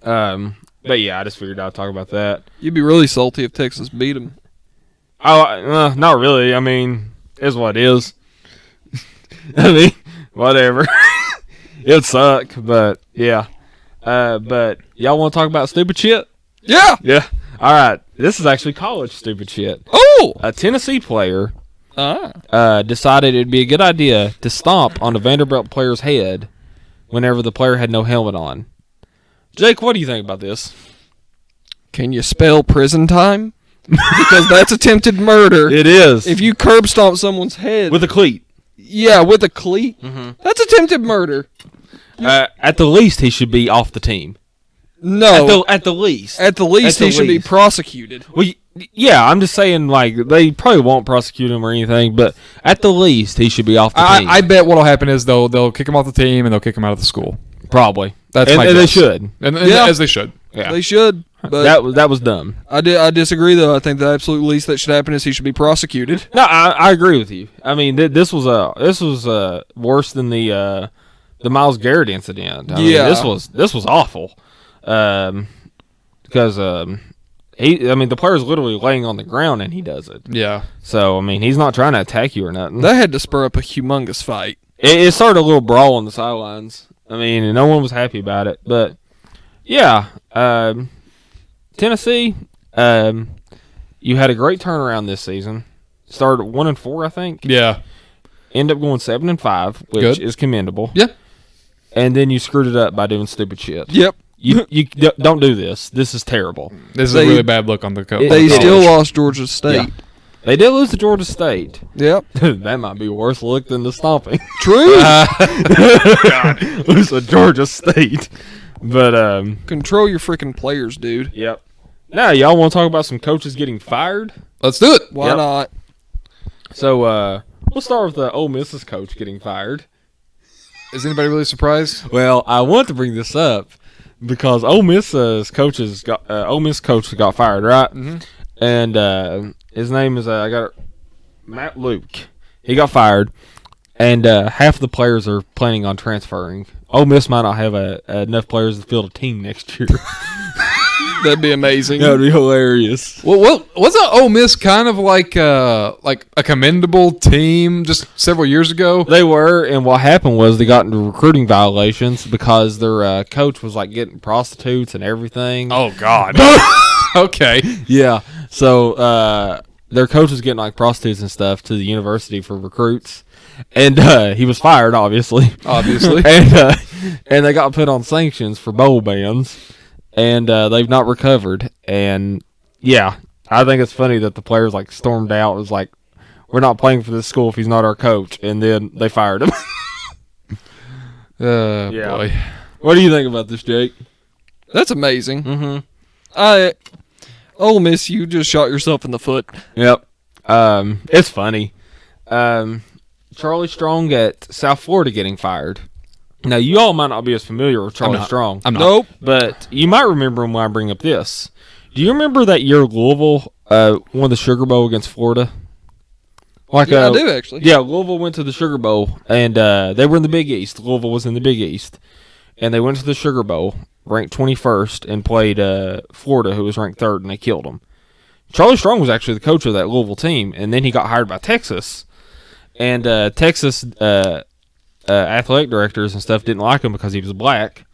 But yeah, I just figured I'd talk about that. You'd be really salty if Texas beat them. Oh, not really. I mean, it's what it is. I mean, whatever. It'd suck, but yeah. But y'all want to talk about stupid shit? Yeah. Yeah. All right. This is actually college stupid shit. Oh! A Tennessee player decided it'd be a good idea to stomp on a Vanderbilt player's head whenever the player had no helmet on. Jake, what do you think about this? Can you spell prison time? Because that's attempted murder. It is. If you curb stomp someone's head. With a cleat. Yeah, with a cleat. Mm-hmm. That's attempted murder. At the least, he should be off the team. No. At the least. At the least, he should be prosecuted. Well, Yeah, I'm just saying, like, they probably won't prosecute him or anything, but at the least, he should be off the team. I bet what'll happen is they'll kick him off the team and they'll kick him out of the school. Probably. That's my and they guess. should. And Yeah. as they should. Yeah. They should. But That was dumb. I disagree, though. I think the absolute least that should happen is he should be prosecuted. No, I agree with you. I mean, this was worse than the Myles Garrett incident. I mean, Yeah. this was awful. Because the player's literally laying on the ground and he does it. Yeah. So I mean, he's not trying to attack you or nothing. That had to spur up a humongous fight. It started a little brawl on the sidelines. I mean, and no one was happy about it. But yeah, Tennessee, you had a great turnaround this season. Started 1-4, I think. Yeah. End up going 7-5, which Good. is commendable. Yeah. And then you screwed it up by doing stupid shit. Yep. You don't do this. This is terrible. This is They- a really bad look on the coach. They It still is. lost Georgia State. Yeah. They did lose to Georgia State. Yep. That might be worse look than the stomping. True. Lose to Georgia State. But Control your freaking players, dude. yep. Now y'all want to talk about some coaches getting fired? Let's do it. Why Yep. not? So we'll start with the Ole Miss's coach getting fired. Is anybody really surprised? Well, I want to bring this up because Ole Miss coach got fired, right? Mm-hmm. And his name is Matt Luke. He got fired, and half the players are planning on transferring. Ole Miss might not have enough players to field a team next year. That'd be amazing. That would be hilarious. Well, wasn't Ole Miss kind of like a commendable team just several years ago? They were, and what happened was they got into recruiting violations because their coach was like getting prostitutes and everything. Oh God. Okay. Yeah. So their coach was getting like prostitutes and stuff to the university for recruits, and he was fired, obviously. Obviously. and they got put on sanctions for bowl bans, and they've not recovered. And yeah, I think it's funny that the players like stormed out. It was like, we're not playing for this school if he's not our coach, and then they fired him. Yeah. Boy. What do you think about this, Jake? That's amazing. Mm-hmm. Ole Miss, you just shot yourself in the foot. Yep. It's funny. Charlie Strong at South Florida getting fired. Now, you all might not be as familiar with Charlie Strong. I'm not. Nope. But you might remember him when I bring up this. Do you remember that year Louisville won the Sugar Bowl against Florida? Yeah, I do actually. Yeah, Louisville went to the Sugar Bowl, and they were in the Big East. Louisville was in the Big East. And they went to the Sugar Bowl, ranked 21st, and played Florida, who was ranked 3rd, and they killed them. Charlie Strong was actually the coach of that Louisville team, and then he got hired by Texas. And Texas athletic directors and stuff didn't like him because he was black,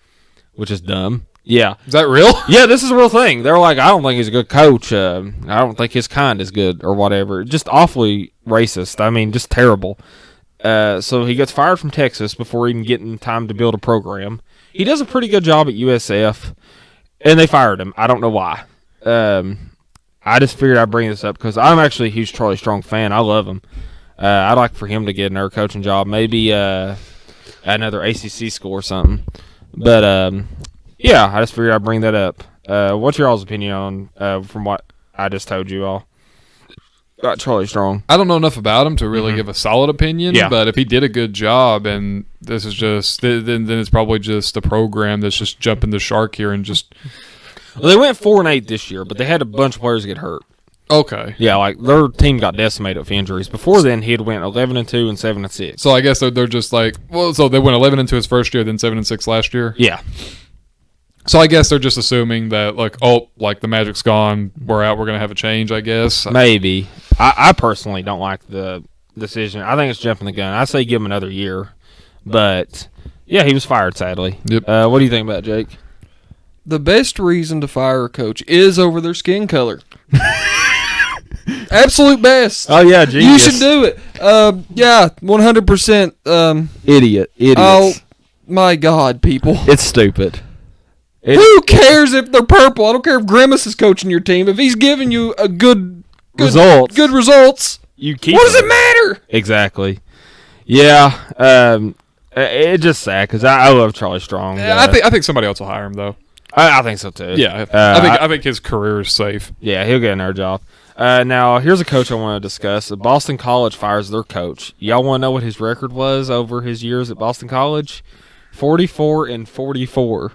which is dumb. Yeah. Is that real? Yeah, this is a real thing. They're like, I don't think he's a good coach. I don't think his kind is good or whatever. Just awfully racist. I mean, just terrible. So he gets fired from Texas before even getting time to build a program. He does a pretty good job at USF, and they fired him. I don't know why. I just figured I'd bring this up because I'm actually a huge Charlie Strong fan. I love him. I'd like for him to get another coaching job, maybe another ACC school or something. But, yeah, I just figured I'd bring that up. What's your all's opinion on, from what I just told you all, about Charlie Strong? I don't know enough about him to really give a solid opinion. Yeah. But if he did a good job, and this is just then it's probably just a program that's just jumping the shark here and just Well, they went 4-8 this year, but they had a bunch of players get hurt. okay. Yeah, like their team got decimated with injuries. Before then, he had went 11-2 and 7-6. So I guess they're just like, well, so they went 11-2 his first year, then 7-6 last year. Yeah, So I guess they're just assuming that like, oh, like the magic's gone, we're out, we're gonna have a change. I guess. maybe. I personally don't like the decision. I think it's jumping the gun. I say give him another year, but yeah, he was fired sadly. Yep. What do you think about it, Jake? The best reason to fire a coach is over their skin color. Absolute best. Oh yeah, You genius. should do it. Yeah, 100%. Idiots. Oh my God, people. It's stupid. Who cares if they're purple? I don't care if Grimace is coaching your team. If he's giving you a good results, You keep. what does him. it matter? Exactly. Yeah. It's just sad because I love Charlie Strong. Yeah, I think somebody else will hire him though. I think so too. Yeah, I think his career is safe. Yeah, he'll get another job. Now, here's a coach I want to discuss. Boston College fires their coach. Y'all want to know what his record was over his years at Boston College? 44-44.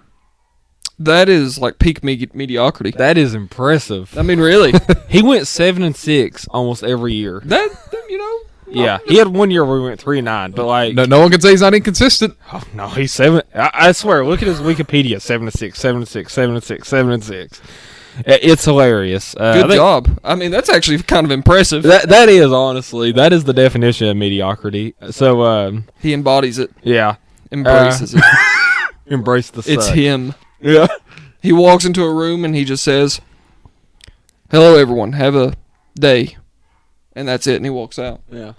That is like peak mediocrity. That is impressive. I mean, really. He went 7-6 almost every year. that, you know. Yeah, he had 1 year where he went 3-9, but like No one can say he's not inconsistent. oh, no, he's 7. I swear, look at his Wikipedia: 7-6, 7-6, 7-6, 7-6. It's hilarious. Good job. I mean, that's actually kind of impressive. That is honestly the definition of mediocrity. So He embodies it, yeah, embraces it. embrace the suck. It's him. Yeah. He walks into a room and he just says, "Hello, everyone. Have a day," and that's it. And he walks out. Yeah.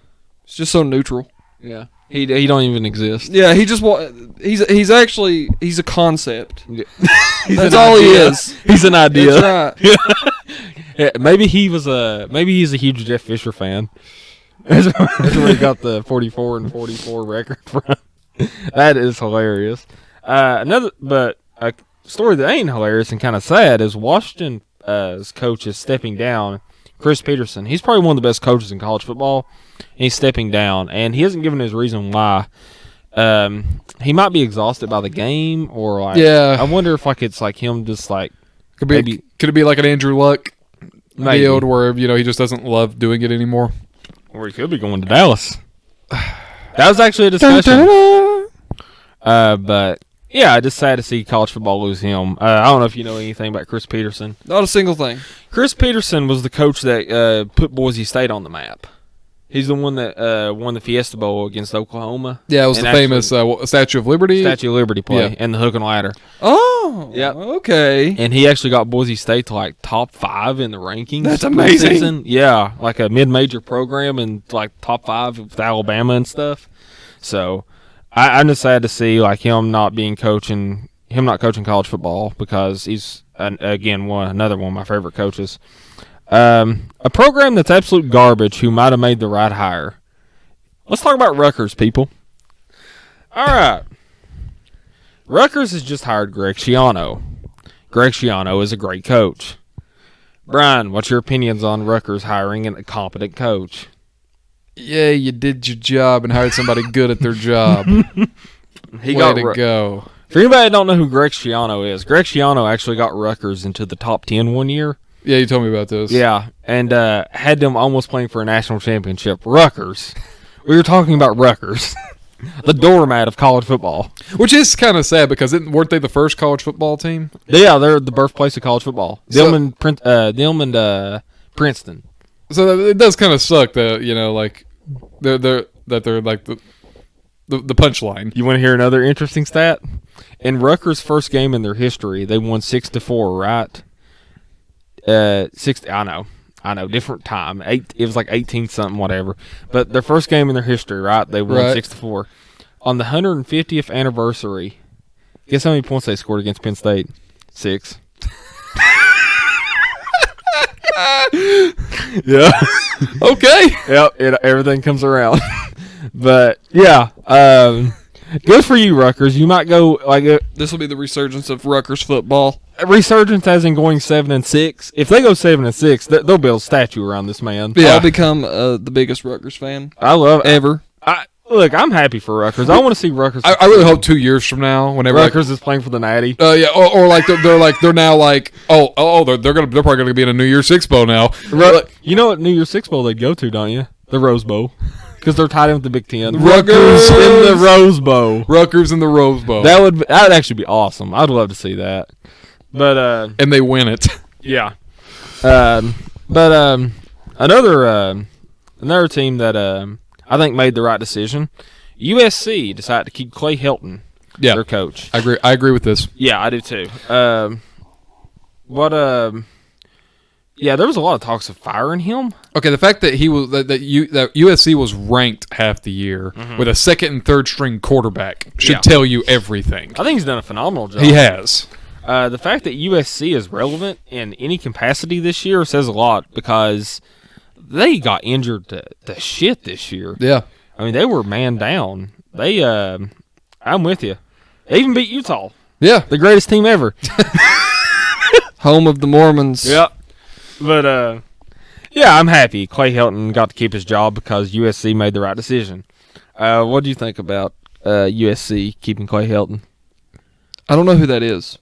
It's just so neutral. Yeah. He don't even exist. Yeah, he just he's a concept. He's That's an all he idea. is. He's an idea. That's right. Yeah, maybe he's a huge Jeff Fisher fan. That's where he got the 44-44 record from. That is hilarious. But a story that ain't hilarious and kind of sad is Washington's coach is stepping down. Chris Peterson. He's probably one of the best coaches in college football. He's stepping down, and he hasn't given his reason why. He might be exhausted by the game, or like I wonder if like it's like him just like could it be like an Andrew Luck deal where he just doesn't love doing it anymore, or he could be going to Dallas. That was actually a discussion. But yeah, just sad to see college football lose him. I don't know if you know anything about Chris Peterson. Not a single thing. Chris Peterson was the coach that put Boise State on the map. He's the one that won the Fiesta Bowl against Oklahoma. Yeah, it was the famous Statue of Liberty. Statue of Liberty play and the hook and ladder. Oh, yeah, okay. And he actually got Boise State to like top 5 in the rankings. That's amazing. Yeah, like a mid-major program and like top 5 with Alabama and stuff. So I'm just sad to see like him not coaching college football because he's another one of my favorite coaches. A program that's absolute garbage who might have made the right hire. Let's talk about Rutgers, people. All right. Rutgers has just hired Greg Schiano. Greg Schiano is a great coach. Brian, what's your opinions on Rutgers hiring a competent coach? Yeah, you did your job and hired somebody good at their job. Way to go. For anybody that don't know who Greg Schiano is, Greg Schiano actually got Rutgers into the top 10 one year. Yeah, you told me about this. Yeah, and had them almost playing for a national championship. Rutgers. We were talking about Rutgers. The doormat of college football. Which is kind of sad because weren't they the first college football team? Yeah, they're the birthplace of college football. Them and Princeton. So it does kind of suck that, like, they're like the punchline. You want to hear another interesting stat? In Rutgers' first game in their history, they won 6-4, right? 60. I know, different time. It was like 18 something, whatever. But their first game in their history, right? They won 6-4. On the 150th anniversary, guess how many points they scored against Penn State? 6. Yeah. Okay. Yep. Everything comes around. But yeah, good for you, Rutgers. You might go like this will be the resurgence of Rutgers football. Resurgence as in going 7-6. If they go 7-6, they'll build a statue around this man. Yeah. I'll become the biggest Rutgers fan. I love ever. Look, I'm happy for Rutgers. I want to see Rutgers. I really hope 2 years from now, whenever Rutgers is playing for the Natty. Yeah, or like they're now like they're probably gonna be in a New Year's Six Bowl now. You know what New Year's Six Bowl they'd go to, don't you? The Rose Bowl. Because they're tied in with the Big Ten. Rutgers in the Rose Bowl. Rutgers in the Rose Bowl. That would actually be awesome. I'd love to see that. But and they win it. Yeah. Another team that I think made the right decision. USC decided to keep Clay Helton, their coach. I agree with this. Yeah, I do too. Yeah, there was a lot of talks of firing him. Okay, the fact that that USC was ranked half the year with a second and third string quarterback should tell you everything. I think he's done a phenomenal job. He has. The fact that USC is relevant in any capacity this year says a lot because they got injured to shit this year. Yeah. I mean, they were man down. I'm with you. They even beat Utah. Yeah. The greatest team ever. Home of the Mormons. Yep. But, yeah, I'm happy. Clay Helton got to keep his job because USC made the right decision. What do you think about USC keeping Clay Helton? I don't know who that is.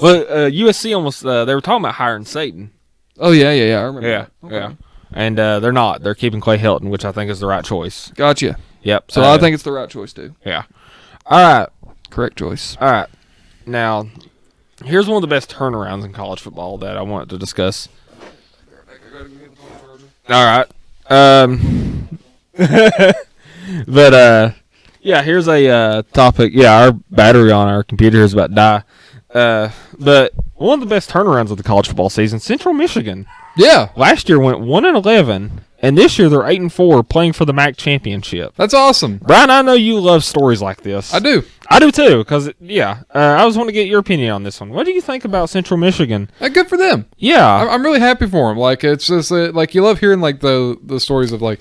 Well, USC almost, they were talking about hiring Satan. Oh, yeah. I remember. Yeah, that. Okay. yeah. And they're not. They're keeping Clay Helton, which I think is the right choice. Gotcha. Yep. So I think it's the right choice, too. Yeah. All right. Correct choice. All right. Now, here's one of the best turnarounds in college football that I wanted to discuss. All right. But, yeah, here's a topic. Yeah, our battery on our computer is about to die. But one of the best turnarounds of the college football season, Central Michigan. Yeah. Last year went 1-11, and this year they're 8-4, playing for the MAC championship. That's awesome. Brian, I know you love stories like this. I do. I do too, because I was want to get your opinion on this one. What do you think about Central Michigan? Good for them. Yeah, I'm really happy for them. Like, it's just like you love hearing like the stories of like,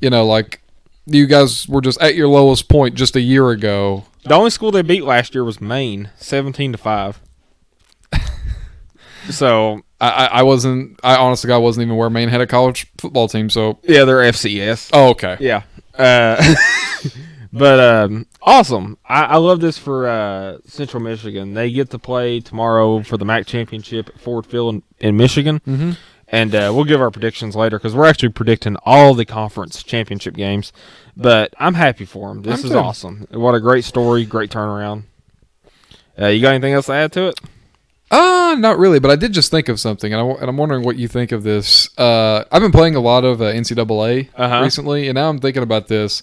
like you guys were just at your lowest point just a year ago. the only school they beat last year was Maine, 17-5. So I honestly I wasn't even aware Maine had a college football team. So yeah, they're FCS. oh, okay. Yeah. But awesome. I love this for Central Michigan. They get to play tomorrow for the MAC championship at Ford Field in Michigan. Mm-hmm. And we'll give our predictions later because we're actually predicting all the conference championship games. But I'm happy for them. This is awesome. What a great story, great turnaround. You got anything else to add to it? Not really, but I did just think of something, and I'm wondering what you think of this. I've been playing a lot of NCAA recently, and now I'm thinking about this.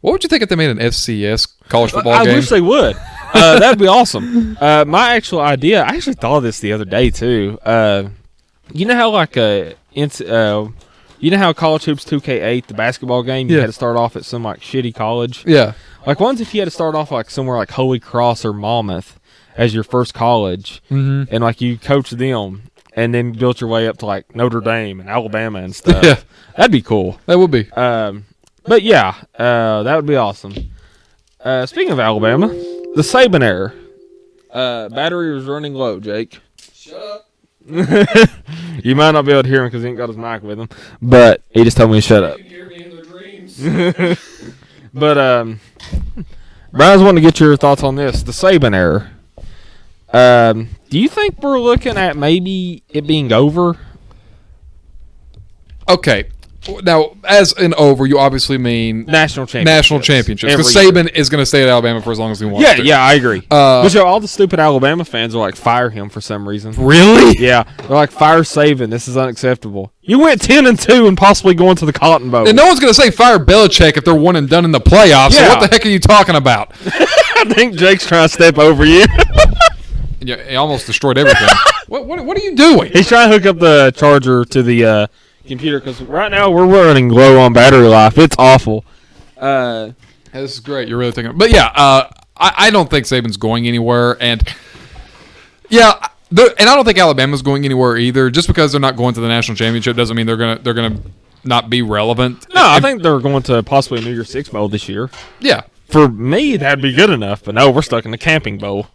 What would you think if they made an FCS college football game? I wish they would. That'd be awesome. My actual idea, I actually thought of this the other day too. You know how you know how College Hoops 2K8, the basketball game, you had to start off at some like shitty college? Yeah. Like ones if you had to start off like somewhere like Holy Cross or Monmouth as your first college, and like you coached them, and then built your way up to like Notre Dame and Alabama and stuff. Yeah. That'd be cool. That would be. But yeah, that would be awesome. Speaking of Alabama, the Saban error. Battery was running low, Jake. Shut up. You might not be able to hear him because he ain't got his mic with him, but he just told me to shut up. You can hear me in their dreams. But Brian's wanting to get your thoughts on this, the Saban error. Do you think we're looking at maybe it being over? Okay. Now, as in over, you obviously mean National championships. Because Every Saban is going to stay at Alabama for as long as he wants year. to. Yeah, I agree. But all the stupid Alabama fans are like, fire him for some reason. Really? Yeah, they're like, fire Saban. This is unacceptable. You went 10-2 and possibly going to the Cotton Bowl. And no one's going to say fire Belichick if they're one and done in the playoffs. So Yeah. what the heck are you talking about? I think Jake's trying to step over you. Yeah, he almost destroyed everything. What are you doing? He's trying to hook up the charger to the computer because right now we're running low on battery life. It's awful. This is great. You're really taking it. But yeah, I don't think Saban's going anywhere. And yeah, and I don't think Alabama's going anywhere either. Just because they're not going to the national championship doesn't mean they're gonna not be relevant. No, I think they're going to possibly a New Year's Six Bowl this year. Yeah. For me, that'd be good enough. But no, we're stuck in the camping bowl.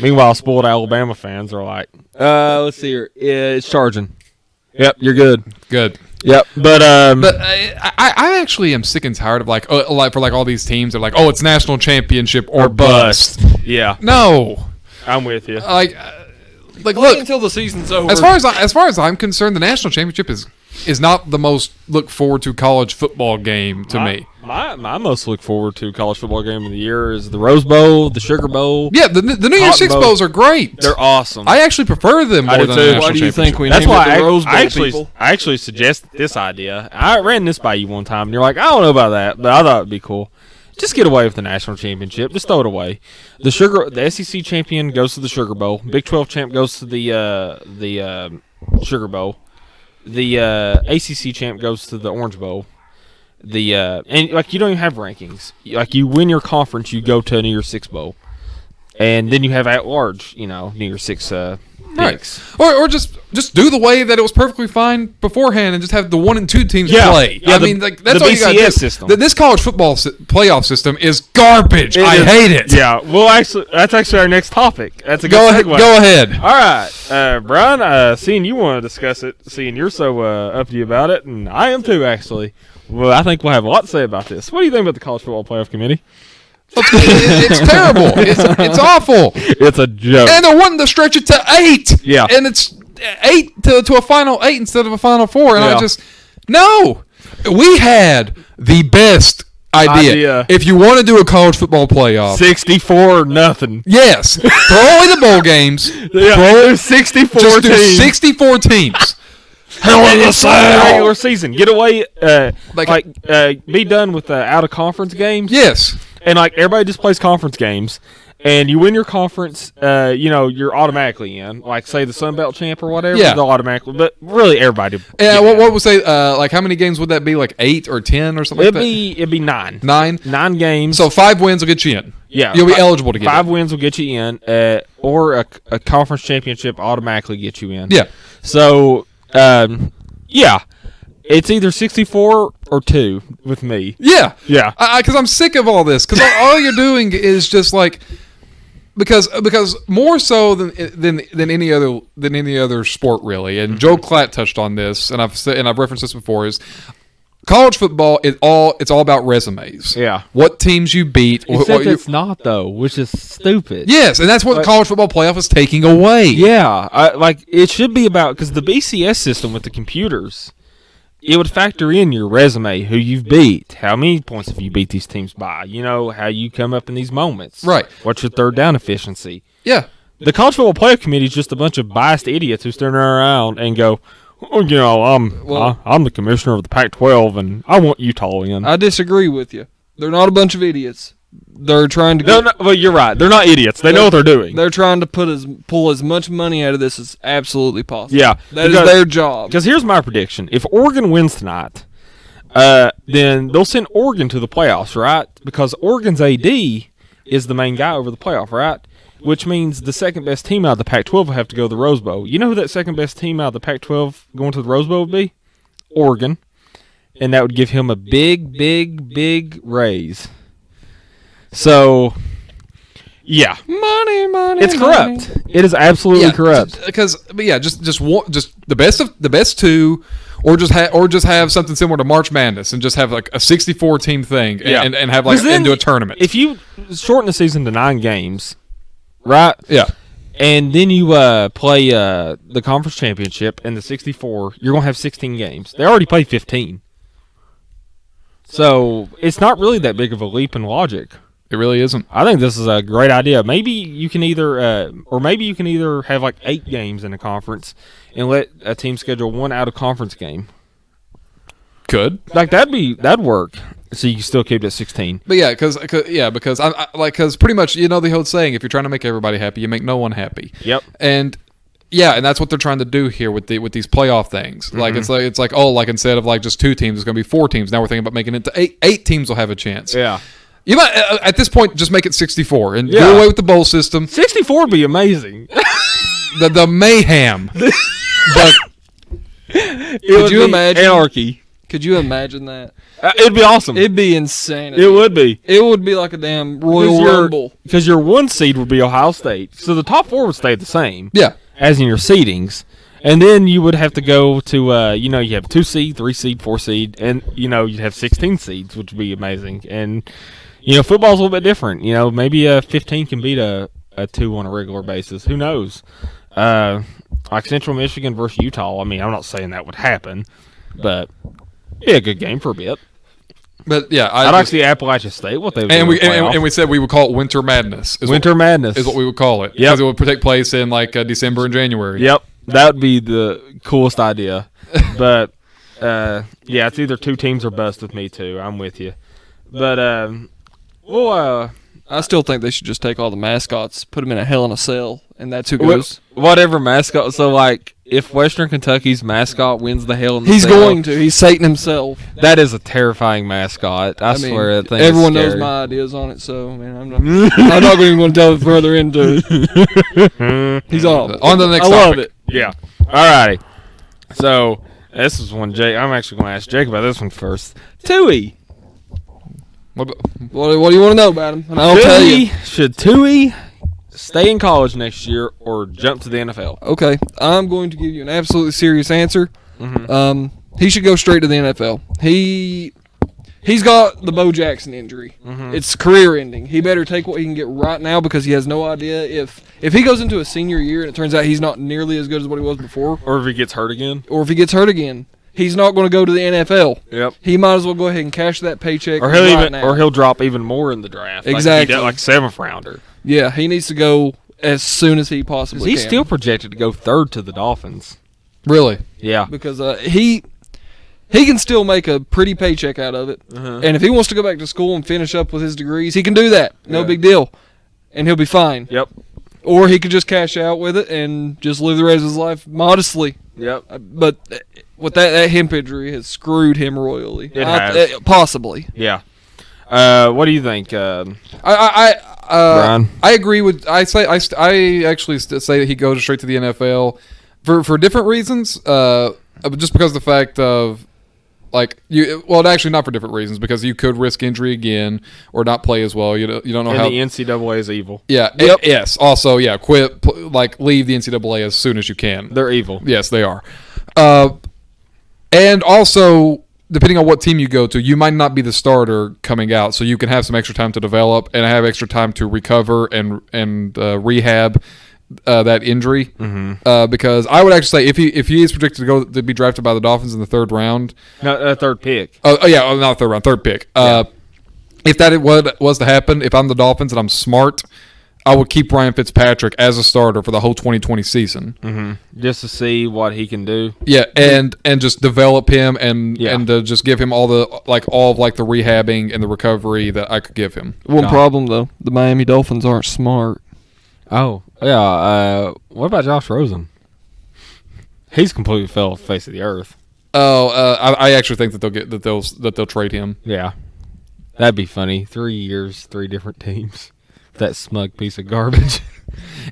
Meanwhile, spoiled Alabama fans are like, let's see here. It's charging. Yep, you're good. Good. Yep, but I actually am sick and tired of like for all these teams. They're like, oh, it's national championship or bust. Yeah, No, I'm with you. like Wait look. until the season's over. As far as I'm concerned, the national championship is not the most look forward to college football game to me. My most look forward to college football game of the year is the Rose Bowl, the Sugar Bowl. Yeah, the New Year's Six Bowl. Bowls are great. They're awesome. I actually prefer them I more do than too. the national Why do you think championship. we That's named why it the Rose Bowl, I actually suggested this idea. I ran this by you one time, and you're like, I don't know about that, but I thought it'd be cool. Just get away with the national championship. Just throw it away. The SEC champion goes to the Sugar Bowl. Big 12 champ goes to the Sugar Bowl. The ACC champ goes to the Orange Bowl. And like you don't even have rankings. Like you win your conference, you go to a New Year's Six Bowl. and then you have at large, near your 6 picks. Or just do the way that it was perfectly fine beforehand and just have the 1 and 2 teams play. Yeah, I mean, that's the all you got to do. BCS system. This college football playoff system is garbage. I hate it. Yeah, well, actually, that's actually our next topic. That's a good segue. Go ahead. All right, Brian, seeing you want to discuss it, seeing you're so uppity about it, and I am too, actually. Well, I think we'll have a lot to say about this. What do you think about the College Football Playoff Committee? It's terrible. It's awful. It's a joke. And they're wanting to stretch it to 8. Yeah. And it's 8 to a final 8 instead of a final 4. And no. We had the best idea. If you want to do a college football playoff, 64-0. yes, throw away the bowl games. Throw 64 just teams. do 64 teams. Hell in the cell. Regular season. Get away. Be done with out of conference games. Yes. And everybody just plays conference games, and you win your conference. You're automatically in. Like say the Sun Belt champ or whatever. Yeah. They'll automatically. But really, everybody. Yeah. What would say? How many games would that be? Like 8 or 10 or something? It'd be 9. 9. 9 games. So 5 wins will get you in. Yeah. You'll be eligible to get 5 wins will get you in, or a conference championship automatically get you in. Yeah. So, yeah. It's either 64 or 2 with me. Yeah. Yeah. Because I'm sick of all this. Because all you're doing is just because more so than any other sport really. And Joe Klatt touched on this, and I've referenced this before. Is college football it's all about resumes. Yeah. What teams you beat. Except it's not though, which is stupid. Yes, and that's what the college football playoff is taking away. Yeah. It should be about because the BCS system with the computers. It would factor in your resume, who you've beat, how many points have you beat these teams by, how you come up in these moments. Right. What's your third down efficiency? Yeah. The College Football Playoff Committee is just a bunch of biased idiots who stand around and go, I'm the commissioner of the Pac-12, and I want Utah in. I disagree with you. They're not a bunch of idiots. They're trying to. Well, you're right. They're not idiots. They know what they're doing. They're trying to pull as much money out of this as absolutely possible. Yeah, that is their job. Because here's my prediction: if Oregon wins tonight, then they'll send Oregon to the playoffs, right? Because Oregon's AD is the main guy over the playoff, right? Which means the second best team out of the Pac-12 will have to go to the Rose Bowl. You know who that second best team out of the Pac-12 going to the Rose Bowl would be? Oregon, and that would give him a big, big, big raise. So, yeah, money. It's corrupt. It is absolutely corrupt. Just the best 2, or just have something similar to March Madness and just have like a 64 team thing and have and do a tournament. If you shorten the season to 9 games, right? Yeah. And then you play the conference championship and the 64, you're gonna have 16 games. They already played 15, so it's not really that big of a leap in logic. It really isn't. I think this is a great idea. Maybe you can either have like 8 games in a conference and let a team schedule 1 out of conference game. Could that'd work. So you can still keep it at 16. But because pretty much the old saying, if you're trying to make everybody happy, you make no one happy. Yep. And that's what they're trying to do here with these playoff things. Mm-hmm. Like instead of just 2 teams, it's going to be 4 teams. Now we're thinking about making it to 8. 8 teams will have a chance. Yeah. You might at this point just make it 64 and do away with the bowl system. 64 would be amazing. the mayhem. But could you imagine anarchy? Could you imagine that? It'd be awesome. It'd be insane. It would be. It would be like a damn Royal Rumble. Because your 1 seed would be Ohio State, so the top 4 would stay the same. Yeah. As in your seedings. And then you would have to go to, you have 2 seed, 3 seed, 4 seed, and, you'd have 16 seeds, which would be amazing. And, football's a little bit different. Maybe a 15 can beat a 2 on a regular basis. Who knows? Like Central Michigan versus Utah. I mean, I'm not saying that would happen, but yeah, a good game for a bit. But yeah, I'd like to see Appalachia State. What they would and we said we would call it Winter Madness. Madness is what we would call it. Yeah, because it would take place in December and January. Yep, that would be the coolest idea. But it's either 2 teams or bust with me too. I'm with you. But I still think they should just take all the mascots, put them in a Hell in a Cell, and that's who goes. Whatever mascot. So if Western Kentucky's mascot wins the Hell in the He's Cell, going to. He's Satan himself. that is a terrifying mascot. I mean, swear that thing everyone is knows scary. my ideas on it, so man, I'm not even going to delve further into it. He's off. On to the next I topic. love it. Yeah. Alrighty. So this is one Jake. I'm actually going to ask Jake about this one first. Tui. What about- What do you want to know about him? And I'll tell you. Should Tui stay in college next year or jump to the NFL? Okay, I'm going to give you an absolutely serious answer. Mhm. He should go straight to the NFL. He's got the Bo Jackson injury. Mhm. It's career ending. He better take what he can get right now because he has no idea if he goes into a senior year and it turns out he's not nearly as good as what he was before, Or if he gets hurt again? or if he gets hurt again, he's not going to go to the NFL. Yep. He might as well go ahead and cash that paycheck Or he'll right now. he'll drop even more in the draft. Exactly. Like 7th rounder. Yeah, he needs to go as soon as he possibly He's can. still projected to go 3rd to the Dolphins. Really? Yeah. Because he can still make a pretty paycheck out of it. Uh-huh. And if he wants to go back to school and finish up with his degrees, he can do that. No Yeah. big deal. And he'll be fine. Yep. Or he could just cash out with it and just live the rest of his life modestly. Yep. But with that hemp injury has screwed him royally. It has. Possibly. Yeah. What do you think, Brian? Brian? I agree with. I actually say that he goes straight to the NFL for different reasons. Just because of the fact of actually not for different reasons, because you could risk injury again or not play as well. You don't know And how. the NCAA is evil. Yeah. Yes. Also, yeah. Leave the NCAA as soon as you can. They're evil. Yes, they are. And also, depending on what team you go to, you might not be the starter coming out, so you can have some extra time to develop and have extra time to recover and rehab that injury. Mm-hmm. Because I would actually say if he is predicted to be drafted by the Dolphins in the 3rd round, No, 3rd pick. not 3rd round, 3rd pick. If that was to happen, if I'm the Dolphins and I'm smart, I would keep Ryan Fitzpatrick as a starter for the whole 2020 season. Mm-hmm. Just to see what he can do. Yeah, and just develop him and Yeah. just give him all the rehabbing and the recovery that I could give him. One problem, though. The Miami Dolphins aren't smart. Oh, yeah. What about Josh Rosen? He's completely fell off the face of the earth. I actually think that they'll trade him. Yeah. That'd be funny. 3 years, 3 different teams. That smug piece of garbage.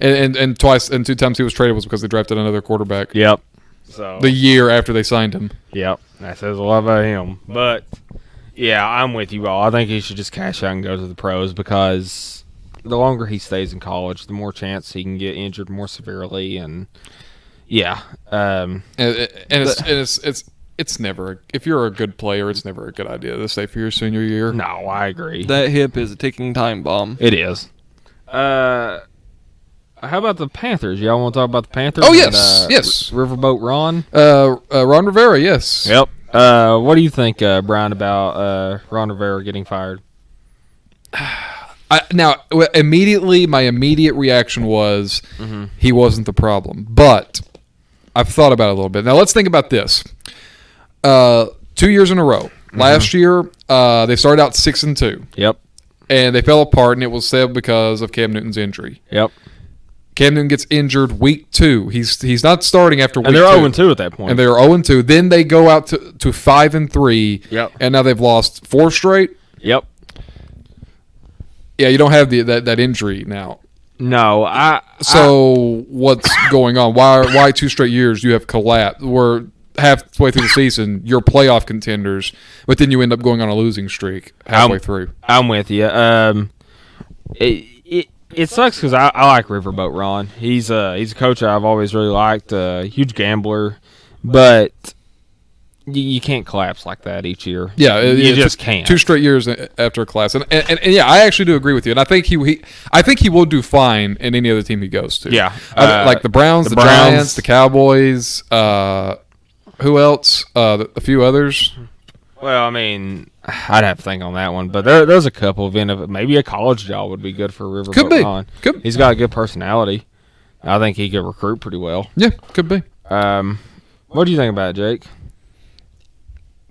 And 2 times he was traded was because they drafted another quarterback. Yep. So The year after they signed him. Yep. That says a lot about him. But yeah, I'm with you all. I think he should just cash out and go to the pros because the longer he stays in college, the more chance he can get injured more severely. And yeah, It's never, if you're a good player, it's never a good idea to stay for your senior year. no, I agree. That hip is a ticking time bomb. It is. How about the Panthers? Y'all want to talk about the Panthers? Oh, yes, yes. Riverboat Ron. Ron Rivera, yes. Yep. What do you think, Brian, about Ron Rivera getting fired? Immediately, my immediate reaction was he wasn't the problem. But I've thought about it a little bit. Now, let's think about this. 2 years in a row. Last year, they started out 6-2. Yep. And they fell apart, and it was said because of Cam Newton's injury. Yep. Cam Newton gets injured week 2. He's not starting after week 2. And they're 0-2 at that point. And they're 0-2. Then they go out to 5-3. Yep. And now they've lost 4 straight. Yep. Yeah, you don't have that injury now. No, So what's going on? Why 2 straight years you have collapsed? We're halfway through the season, you're playoff contenders, but then you end up going on a losing streak halfway through. I'm with you. It sucks because I like Riverboat Ron. He's a coach I've always really liked. Huge gambler, but you can't collapse like that each year. Yeah, you just can't. 2 straight years after a collapse, and yeah, I actually do agree with you, and I think he will do fine in any other team he goes to. Yeah, like the Browns, the Giants, the Cowboys. Who else? A few others. Well, I mean, I'd have to think on that one, but there's a couple of maybe a college job would be good for Riverboat Could be. Ron. Could. He's got a good personality. I think he could recruit pretty well. Yeah, could be. What do you think about it, Jake?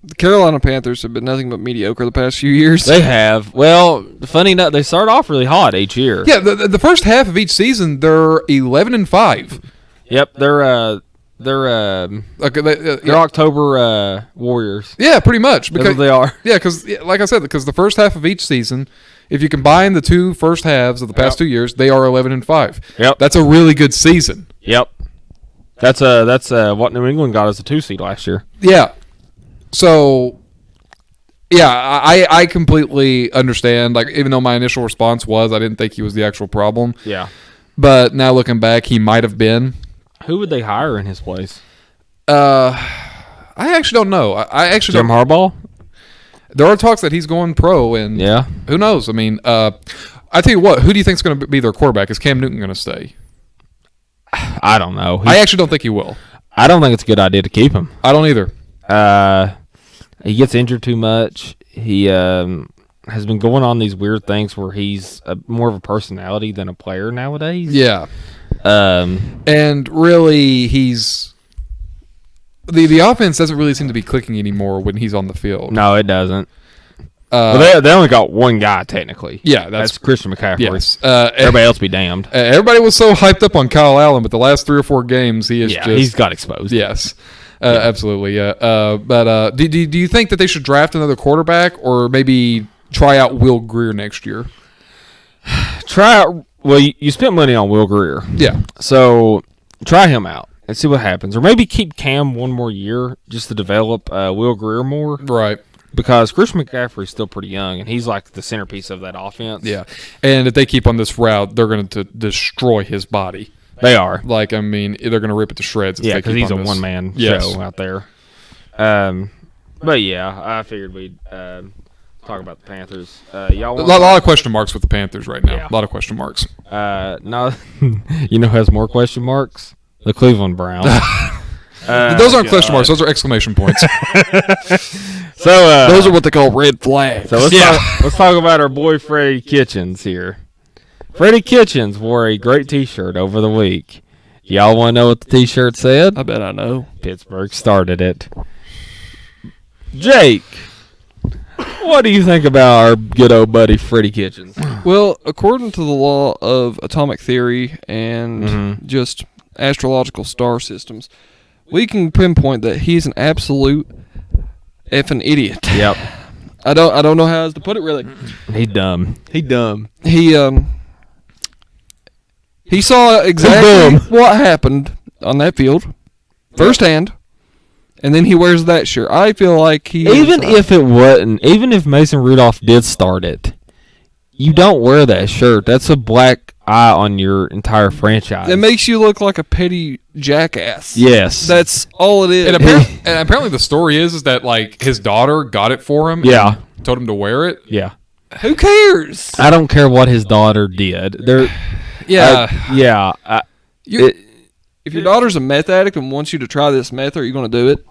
The Carolina Panthers have been nothing but mediocre the past few years. They have. Well, funny enough, they start off really hot each year. Yeah, the first half of each season they're 11-5. Yep, they're Okay, they're October Warriors. yeah, pretty much That's because what they are. yeah, because like I said, because the first half of each season, if you combine the two first halves of the past 2 years, they are 11-5. Yep. That's a really good season. Yep. That's what New England got as a 2 seed last year. Yeah. So, yeah, I completely understand. Like, even though my initial response was I didn't think he was the actual problem, Yeah. but now looking back, he might have been. Who would they hire in his place? I actually don't know. I actually Jim don't. Harbaugh? There are talks that he's going pro, and Yeah. who knows? I mean, I tell you what, who do you think is going to be their quarterback? Is Cam Newton going to stay? I don't know. I actually don't think he will. I don't think it's a good idea to keep him. I don't either. He gets injured too much. He has been going on these weird things where he's more of a personality than a player nowadays. Yeah. And really, he's the offense doesn't really seem to be clicking anymore when he's on the field. No, it doesn't. Well, they only got one guy technically. Yeah, that's Christian McCaffrey. Yes. Everybody else be damned. Everybody was so hyped up on Kyle Allen, but the last 3 or 4 games, he is he's got exposed. Yes. Absolutely. Yeah. But do you think that they should draft another quarterback or maybe try out Will Grier next year? Try out. Well, you spent money on Will Grier. Yeah. So try him out and see what happens, or maybe keep Cam one more year just to develop Will Grier more. Right. Because Christian McCaffrey's still pretty young, and he's like the centerpiece of that offense. Yeah. And if they keep on this route, they're going to destroy his body. They are. Like, I mean, they're going to rip it to shreds. Yeah, because he's a one-man show out there. But, yeah, I figured we'd talk about the Panthers. Y'all a lot of question marks with the Panthers right now. Yeah. A lot of question marks. No, you know who has more question marks? The Cleveland Browns. Those aren't question marks. Those are exclamation points. So those are what they call red flags. So let's talk about our boy Freddie Kitchens here. Freddie Kitchens wore a great T-shirt over the week. Y'all want to know what the T-shirt said? I bet I know. Pittsburgh started it. Jake, what do you think about our good old buddy Freddie Kitchens? Well, according to the law of atomic theory and just astrological star systems, we can pinpoint that he's an absolute effing idiot. Yep. I don't know how else to put it really. He's dumb. He saw exactly what happened on that field firsthand, and then he wears that shirt. I feel like even if Mason Rudolph did start it, you don't wear that shirt. That's a black eye on your entire franchise. It makes you look like a petty jackass. Yes. That's all it is. And apparently the story is that, like, his daughter got it for him. Yeah. And told him to wear it. Yeah. Who cares? I don't care what his daughter did. If your daughter's a meth addict and wants you to try this meth, are you going to do it?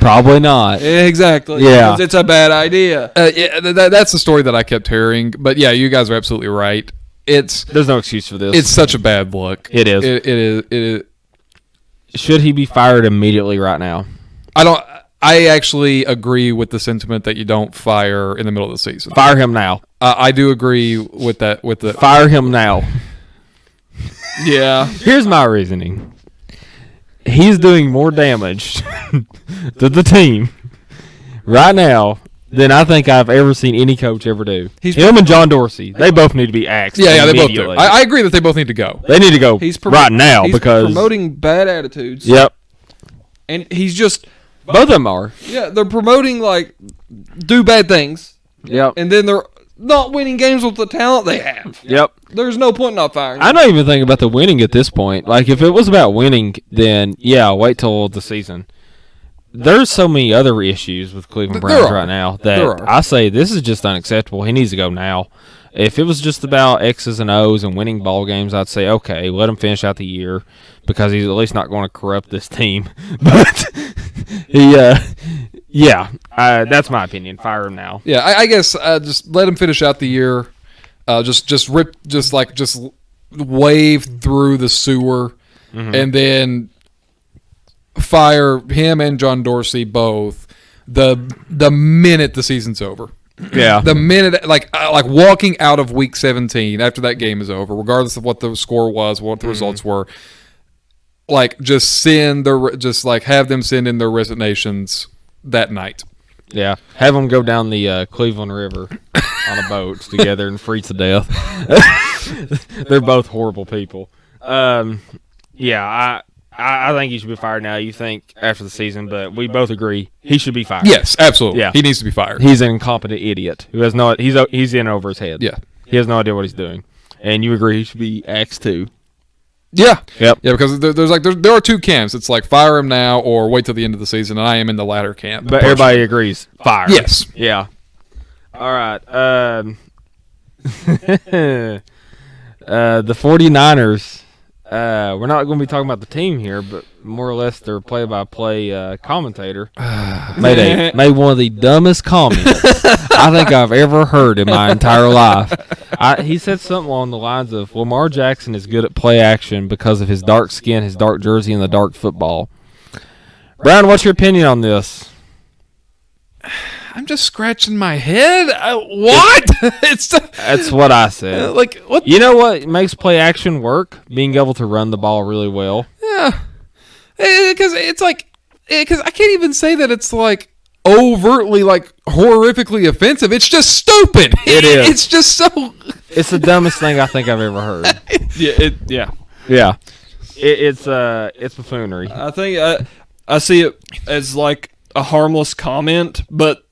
Probably not. Exactly. Yeah. It's a bad idea. That's the story that I kept hearing. But yeah, you guys are absolutely right. There's no excuse for this. It's such a bad look. It is. It is. Should he be fired immediately right now? I actually agree with the sentiment that you don't fire in the middle of the season. Fire him now. I do agree with that. Fire him now. Yeah. Here's my reasoning. He's doing more damage to the team right now than I think I've ever seen any coach ever do. Him and John Dorsey, they both need to be axed. Yeah, they both do. I agree that they both need to go. They need to go right now because promoting bad attitudes. Yep. And he's just both of them are. Yeah, they're promoting like do bad things. Yep. And then they're not winning games with the talent they have. Yep. There's no point in not firing. I'm not even thinking about the winning at this point. Like, if it was about winning, then, yeah, wait till the season. There's so many other issues with Cleveland Browns right now that I say this is just unacceptable. He needs to go now. If it was just about X's and O's and winning ball games, I'd say, okay, let him finish out the year because he's at least not going to corrupt this team. But, that's my opinion. Fire him now. Yeah, I guess just let him finish out the year. Just wave through the sewer, and then fire him and John Dorsey both the minute the season's over. Yeah, the minute like walking out of week 17 after that game is over, regardless of what the score was, what the results were. like just have them send in their resignations that night. Yeah, have them go down the Cleveland River on a boat together and freeze to death. They're both horrible people. Yeah, I think he should be fired now. You think after the season, but we both agree he should be fired. Yes, absolutely. Yeah. He needs to be fired. He's an incompetent idiot who has no. He's in over his head. Yeah. He has no idea what he's doing, and you agree he should be axed too. Yeah. Yep. Yeah, because there are two camps. It's like fire him now or wait till the end of the season, and I am in the latter camp. But everybody agrees fire. Yes. Yeah. All right. The 49ers. We're not going to be talking about the team here, but more or less their play-by-play commentator made one of the dumbest comments I think I've ever heard in my entire life. He said something along the lines of, Lamar Jackson is good at play action because of his dark skin, his dark jersey, and the dark football. Brian, what's your opinion on this? I'm just scratching my head. What? That's what I said. Like what? You know what makes play action work? Being able to run the ball really well. Yeah, because it's like because I can't even say that it's like overtly like horrifically offensive. It's just stupid. It is. It's just so. It's the dumbest thing I think I've ever heard. Yeah. It's buffoonery. I think I see it as like a harmless comment, but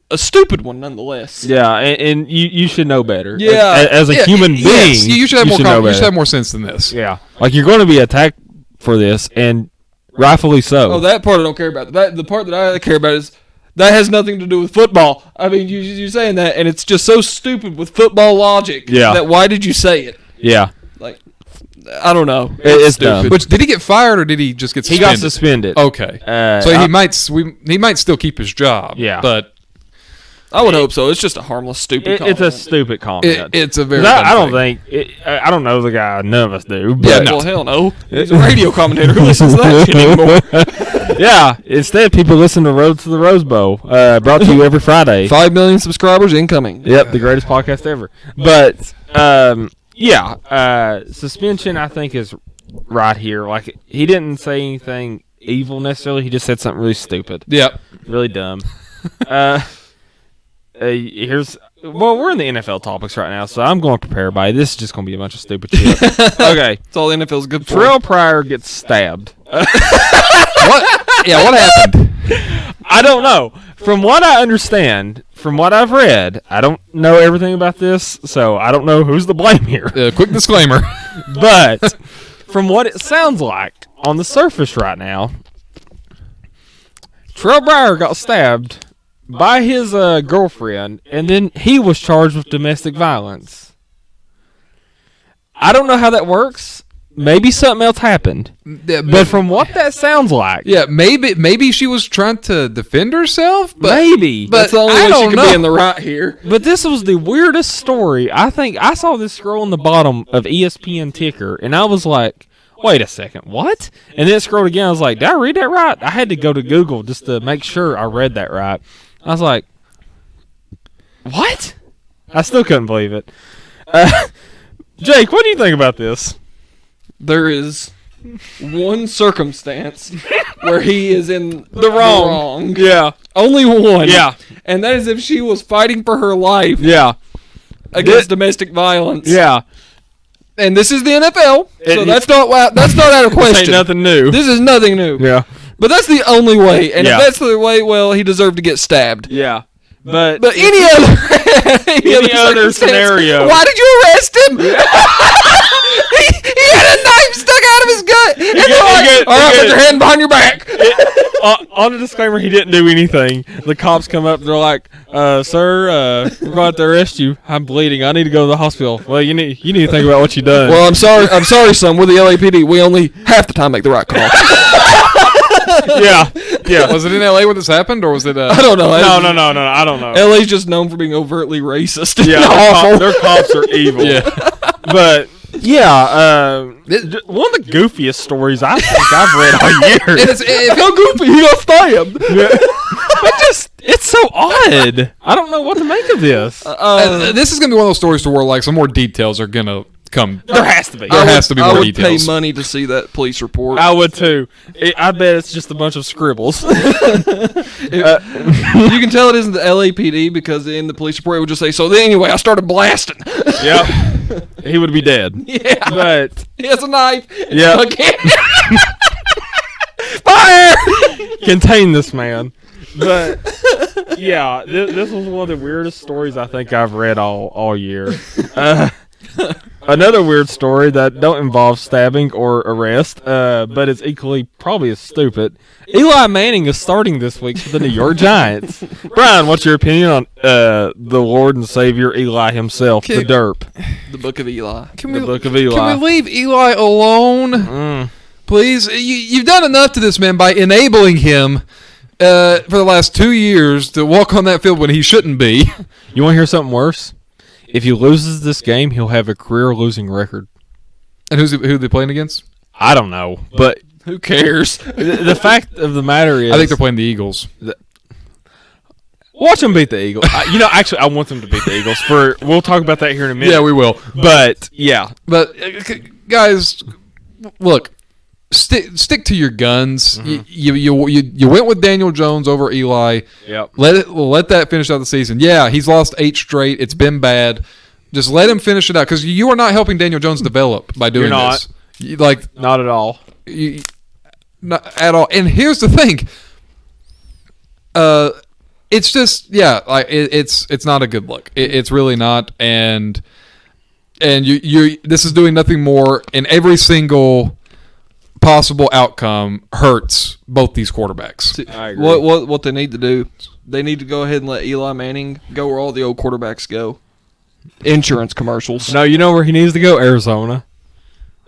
a stupid one nonetheless. Yeah, and you should know better. Yeah. As a human being, yes, you should have more. know You should better. have more sense than this. Yeah, like you're going to be attacked for this, and rightfully so. Oh, that part I don't care about. The part that I care about is that has nothing to do with football. I mean, you're saying that, and it's just so stupid with football logic. Yeah. That why did you say it? Yeah, Like, I don't know. it's dumb. But did he get fired or did he just get He suspended? got suspended. Okay, so he might still keep his job. Yeah. but I would hope so. It's just a harmless, stupid comment. It's a stupid comment. it's a very. 'Cause I dumb don't thing. think I don't know the guy. None of us do. But Yeah, no. Well, hell no. He's a radio commentator. Who listens to that shit anymore? Yeah. Instead, people listen to Road to the Rose Bowl, brought to you every Friday. 5 million subscribers incoming. Yep, the greatest podcast ever. But suspension I think is right here. Like he didn't say anything evil necessarily. He just said something really stupid, Yep. really dumb. We're in the NFL topics right now, so I'm going to prepare everybody. This is just going to be a bunch of stupid shit. Okay, That's all the NFL's good for. Terrell Pryor gets stabbed. What? Yeah. What happened? I don't know. From what I understand, from what I've read, I don't know everything about this, so I don't know who's to blame here. Quick disclaimer. But from what it sounds like on the surface right now, Terrell Pryor got stabbed by his girlfriend, and then he was charged with domestic violence. I don't know how that works. Maybe something else happened. But from what that sounds like, Yeah, maybe she was trying to defend herself, but maybe. That's the only I way she don't could know. be in the right here. But this was the weirdest story. I think I saw this scroll on the bottom of ESPN ticker, and I was like, wait a second, what? And then it scrolled again. I was like, did I read that right? I had to go to Google just to make sure I read that right. I was like, what? I still couldn't believe it. Jake, what do you think about this? There is one circumstance where he is in The wrong. Yeah. Only one. Yeah. And that is if she was fighting for her life Yeah. against domestic violence. Yeah. And this is the NFL, so It- that's not out of This ain't question. nothing new. This is nothing new. Yeah. But that's the only way. And Yeah. if that's the way, well, he deserved to get stabbed. Yeah. But Any other other circumstance, scenario. Why did you arrest him? he had a knife stuck out of his gut. And they're like, all right, put your hand behind your back. On the disclaimer, he didn't do anything. The cops come up. They're like, "Sir, we're about to arrest you. I'm bleeding. I need to go to the hospital." Well, you need to think about what you done. Well, I'm sorry, son. We're the LAPD. We only half the time make the right call. yeah. was it in LA when this happened, or was it? I don't know. No. I don't know. LA's just known for being overtly racist. Yeah, Awful. their cops are evil. Yeah. But yeah, one of the goofiest stories I think I've read all year. How goofy he got stabbed. But just it's so odd. I don't know what to make of this. This is gonna be one of those stories to where like some more details are gonna come. There has to be. There has to be I more would details. pay money to see that police report. I would too. I bet it's just a bunch of scribbles. You can tell it isn't the LAPD because in the police report it would just say, so anyway, I started blasting. Yep. He would be dead. Yeah. But He has a knife. yeah, Fire! contain this man. But yeah, this was one of the weirdest stories I think I've read all year. Another weird story that don't involve stabbing or arrest, but it's equally probably as stupid. Eli Manning is starting this week for the New York Giants. Brian, what's your opinion on the Lord and Savior Eli himself, the derp? The Book of Eli. The Book of Eli. Can we leave Eli alone? Please? You've done enough to this man by enabling him for the last 2 years to walk on that field when he shouldn't be. You want to hear something worse? If he loses this game, he'll have a career losing record. And who are they playing against? I don't know, but Who cares? the fact of the matter is, I think they're playing the Eagles. watch them beat the Eagles. Actually, I want them to beat the Eagles. We'll talk about that here in a minute. Yeah, we will. But yeah, But guys, look, stick to your guns. You went with Daniel Jones over Eli. yep. Let that finish out the season. Yeah, he's lost 8 straight. It's been bad. Just let him finish it out because you are not helping Daniel Jones develop by doing You're not. this. Not at all. Not at all. And here's the thing. It's just it's not a good look. It's really not. And you this is doing nothing more. And every single possible outcome hurts both these quarterbacks. I agree. What they need to do? They need to go ahead and let Eli Manning go where all the old quarterbacks go. Insurance commercials. No, you know where he needs to go? Arizona.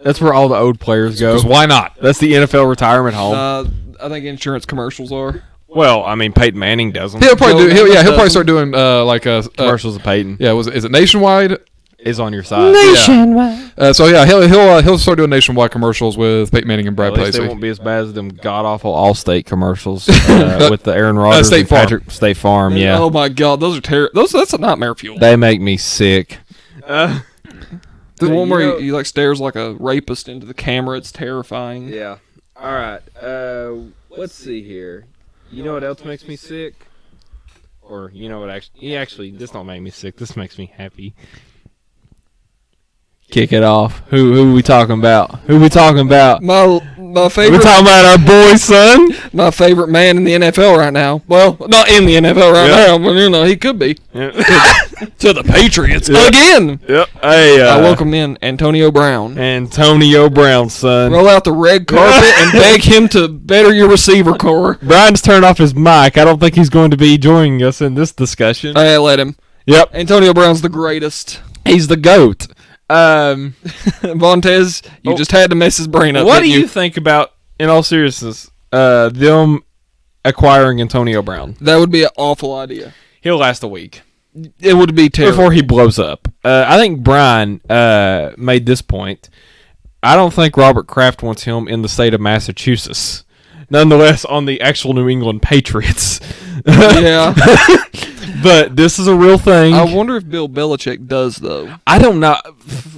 That's where all the old players go. Because why not? That's the NFL retirement home. I think insurance commercials are. Well, I mean, Peyton Manning doesn't. He'll probably Joe he'll Douglas probably start doing like a Commercials of Peyton is it nationwide? is on your side. Nationwide. So yeah, he'll start doing nationwide commercials with Peyton Manning and Brad At least they Placey. won't be as bad as them god awful Allstate commercials with the Aaron Rodgers State and Farm. Patrick State Farm. Yeah, Oh my God, those are terrible. That's a nightmare fuel. they make me sick. The one where he like stares like a rapist into the camera. It's terrifying. Yeah. All right. Let's see here. You know what else makes me sick? Or you know what actually this don't make me sick. This makes me happy. Kick it off. Who we talking about? Who we talking about? My We're favorite talking about our boy son. my favorite man in the NFL right now. Well, not in the NFL right Yeah. now, but he could be. Yeah. To the Patriots Yeah. again. Yep. Hey, I welcome in Antonio Brown. Antonio Brown, son. Roll out the red carpet and beg him to better your receiver core. Brian's turned off his mic. I don't think he's going to be joining us in this discussion. Hey, let him. Yep. Antonio Brown's the greatest. He's the GOAT. Vontez, you just had to mess his brain up. What do didn't you think about, in all seriousness, them acquiring Antonio Brown? That would be an awful idea. He'll last a week It would be terrible. before he blows up. I think Brian made this point. I don't think Robert Kraft wants him in the state of Massachusetts. Nonetheless, on the actual New England Patriots. Yeah. But this is a real thing. I wonder if Bill Belichick does, though. I don't know.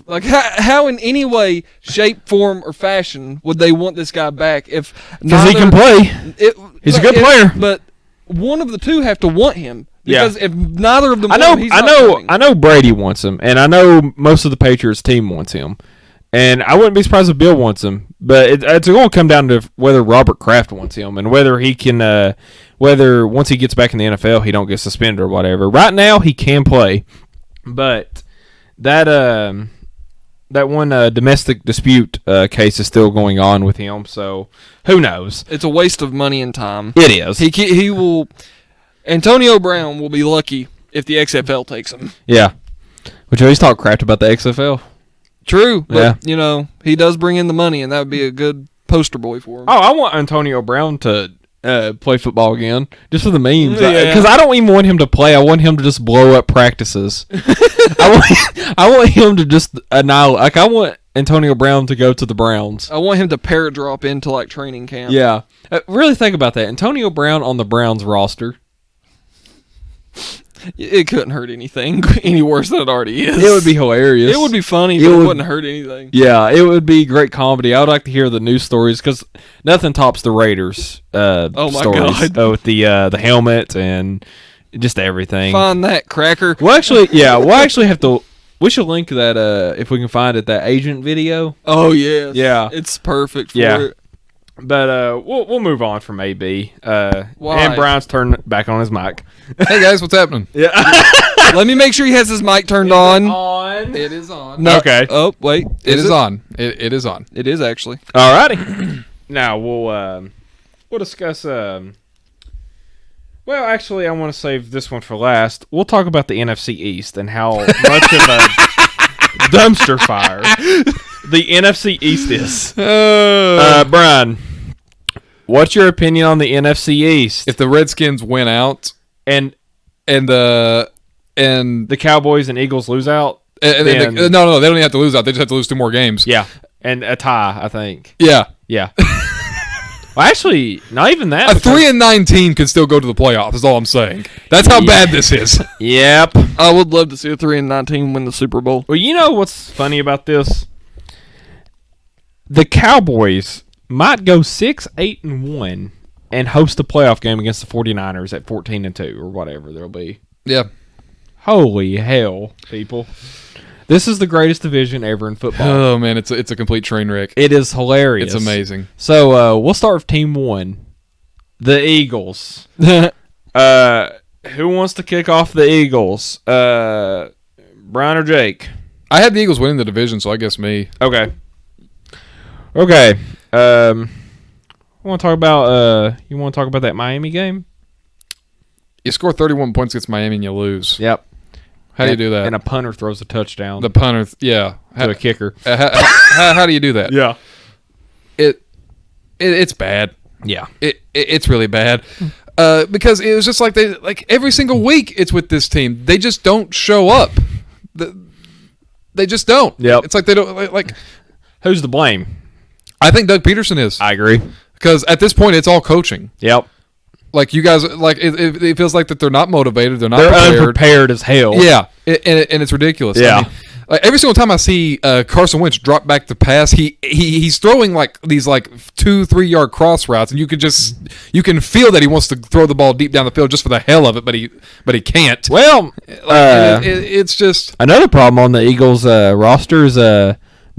Like, how in any way, shape, form, or fashion would they want this guy back if Because he can play. He's a good player. But one of the two have to want him. Yeah. Because if neither of them I know. want him, he's I not know. coming. I know. Brady wants him, and I know most of the Patriots team wants him, and I wouldn't be surprised if Bill wants him. But it's going to come down to whether Robert Kraft wants him, and whether he can, whether once he gets back in the NFL, he don't get suspended or whatever. Right now, he can play, but that one domestic dispute case is still going on with him. So who knows? It's a waste of money and time. It is. He will. Antonio Brown will be lucky if the XFL takes him. Yeah. Would you always talk crap about the XFL? True, but Yeah. he does bring in the money, and that would be a good poster boy for him. Oh, I want Antonio Brown to play football again, just for the memes. Yeah. Because I don't even want him to play. I want him to just blow up practices. I want him to just annihilate. Like I want Antonio Brown to go to the Browns. I want him to paradrop into like training Oh. camp. Yeah. Really think about that. Antonio Brown on the Browns roster. That'd be awesome. Antonio Brown on the Browns roster. Really think about that. Antonio Brown on the Browns roster. Yeah. Really think about that. Antonio Brown on the Browns roster. It couldn't hurt anything any worse than it already is. It would be hilarious. It would be funny, but it wouldn't hurt anything. Yeah, it would be great comedy. I would like to hear the news stories because nothing tops the Raiders Oh my stories. God. With the helmet and just everything. Find that cracker. We'll actually have to. We should link that if we can find it. That agent video. Oh yes. Yeah. It's perfect for Yeah. it. But we'll move on from AB. Why? And Brian's turned back on his mic. Hey guys, what's happening? Yeah. Let me make sure he has his mic turned on. It is on. No. Okay. Oh wait. It is on. It is on. It is actually. Alrighty. Now we'll discuss. Well, actually, I want to save this one for last. We'll talk about the NFC East and how much of a dumpster fire the NFC East is. Brian, what's your opinion on the NFC East? If the Redskins win out and the Cowboys and Eagles lose out, no, they don't even have to lose out. They just have to lose 2 more games. yeah, and a tie, I think. Yeah. Yeah. Well, actually, not even that. A 3-9 team could still go to the playoffs. Is all I'm saying. That's how bad this is. Yep. I would love to see a 3-19 win the Super Bowl. Well, you know what's funny about this? The Cowboys might go 6-8-1 and host a playoff game against the 49ers at 14-2 or whatever they'll be. Yeah. Holy hell, people. This is the greatest division ever in football. Oh man, it's a complete train wreck. It is hilarious. It's amazing. So we'll start with Team 1. The Eagles. Who wants to kick off the Eagles? Brian or Jake? I had the Eagles winning the division, so I guess me. Okay. I want to talk about you want to talk about that Miami game? You score 31 points against Miami and you lose. Yep. How do you do that? And a punter throws a touchdown The punter, yeah. to a kicker. How do you do that? Yeah. It's bad. Yeah. It's really bad. Because it was just like every single week it's with this team. They just don't show up. They just don't. Yep. It's like they don't like. Who's to blame? I think Doug Peterson is. I agree. Because at this point it's all coaching. Yep. Like you guys, like it feels like that they're not motivated. They're not They're prepared. unprepared as hell. Yeah, and it's ridiculous. Yeah. I mean, like every single time I see Carson Wentz drop back to pass, he's throwing like these like 2-3 yard cross routes, and you can feel that he wants to throw the ball deep down the field just for the hell of it, but he can't. Well, It's just another problem on the Eagles roster is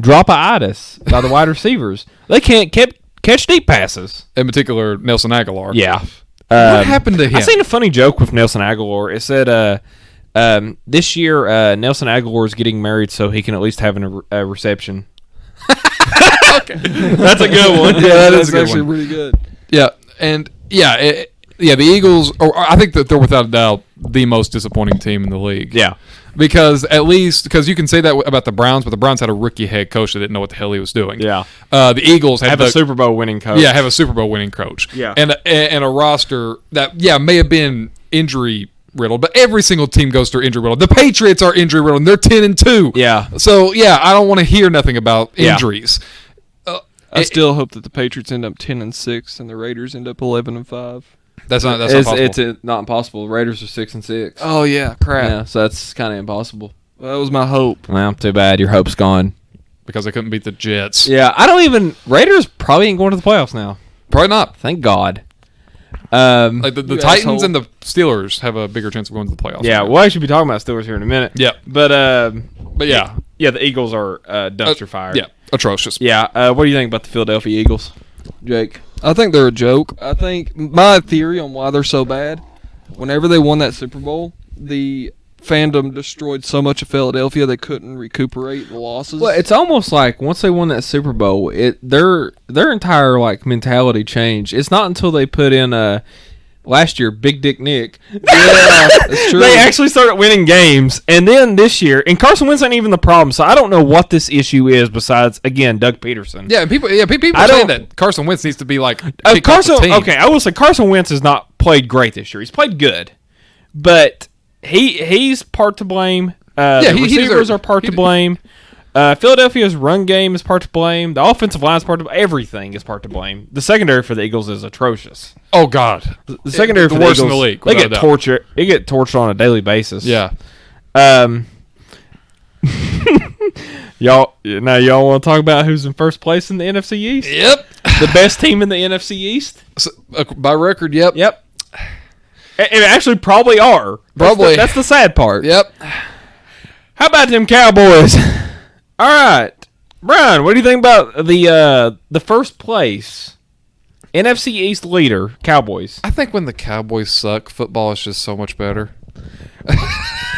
drop-itis by the wide receivers. They can't catch deep passes. in particular Nelson Aguilar. Yeah. What happened to him? I seen a funny joke with Nelson Aguilar. It said this year Nelson Aguilar is getting married so he can at least have a reception. Okay. That's a good one. Yeah, That's a good actually one. really good. Yeah, and the Eagles. Or I think that they're without a doubt the most disappointing team in the league. Yeah. Because you can say that about the Browns, but the Browns had a rookie head coach that didn't know what the hell he was doing. Yeah. The Eagles Have a Super Bowl winning coach. Yeah, have a Super Bowl winning coach. Yeah. And a roster that may have been injury riddled, but every single team goes through injury riddled. The Patriots are injury riddled, and they're 10-2. Yeah. So I don't want to hear nothing about injuries. I still hope that the Patriots end up 10-6 and the Raiders end up 11-5. That's not possible. It's not impossible. Raiders are 6-6. Oh yeah, crap. Yeah, so that's kind of impossible. Well, that was my hope. Well, too bad. Your hope's gone. Because they couldn't beat the Jets. Yeah, Raiders probably ain't going to the playoffs now. Probably not. Thank God. Like the You Titans asshole. and the Steelers have a bigger chance of going to the playoffs. Yeah, we'll actually be talking about Steelers here in a minute. Yeah. But yeah. yeah, the Eagles are dumpster fire. Yeah. Atrocious. Yeah. What do you think about the Philadelphia Eagles, Jake? I think they're a joke. I think my theory on why they're so bad, whenever they won that Super Bowl, the fandom destroyed so much of Philadelphia they couldn't recuperate the losses. Well, it's almost like once they won that Super Bowl, their entire like mentality changed. It's not until they put in last year Big Dick Nick. Yeah, that's true. They actually started winning games, and then this year, and Carson Wentz ain't even the problem. So I don't know what this issue is besides again Doug Peterson. Yeah, and people are saying that Carson Wentz needs to be like kicked off the Carson. team. Okay, I will say Carson Wentz has not played great this year. He's played good, but he's part to blame. The he receivers deserves- are part to blame. Philadelphia's run game is part to blame. The offensive line is part to blame. Everything is part to blame. The secondary for the Eagles is atrocious. Oh God, The secondary the for the worst Eagles, in the league. They without get a doubt. tortured. They get tortured on a daily basis. Yeah. Y'all want to talk about who's in first place in the NFC East? Yep. The best team in the NFC East? So, by record, yep. Yep. It actually probably are. Probably. That's the sad part. Yep. How about them Cowboys? All right, Brian. What do you think about the first place NFC East leader, Cowboys? I think when the Cowboys suck, football is just so much better.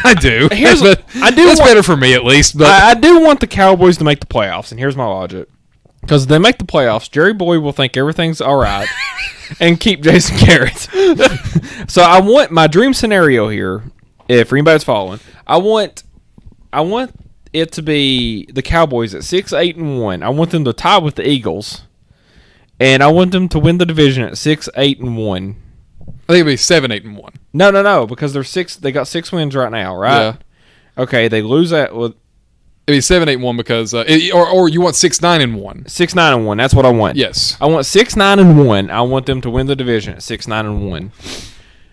I do. That's better for me at least. But I do want the Cowboys to make the playoffs, and here's my logic. Because if they make the playoffs, Jerry Boyd will think everything's all right and keep Jason Garrett. So I want my dream scenario here, if anybody's following, I want it to be the Cowboys at 6-8-1. I want them to tie with the Eagles, and I want them to win the division at 6-8-1. I think it'd be 7-8-1. No, because they're six. They got 6 wins right now, right? Yeah. Okay, they lose that with It'd be 7-8-1 because or you want 6-9-1. 6-9-1. That's what I want. Yes. I want 6-9-1. I want them to win the division at 6-9-1.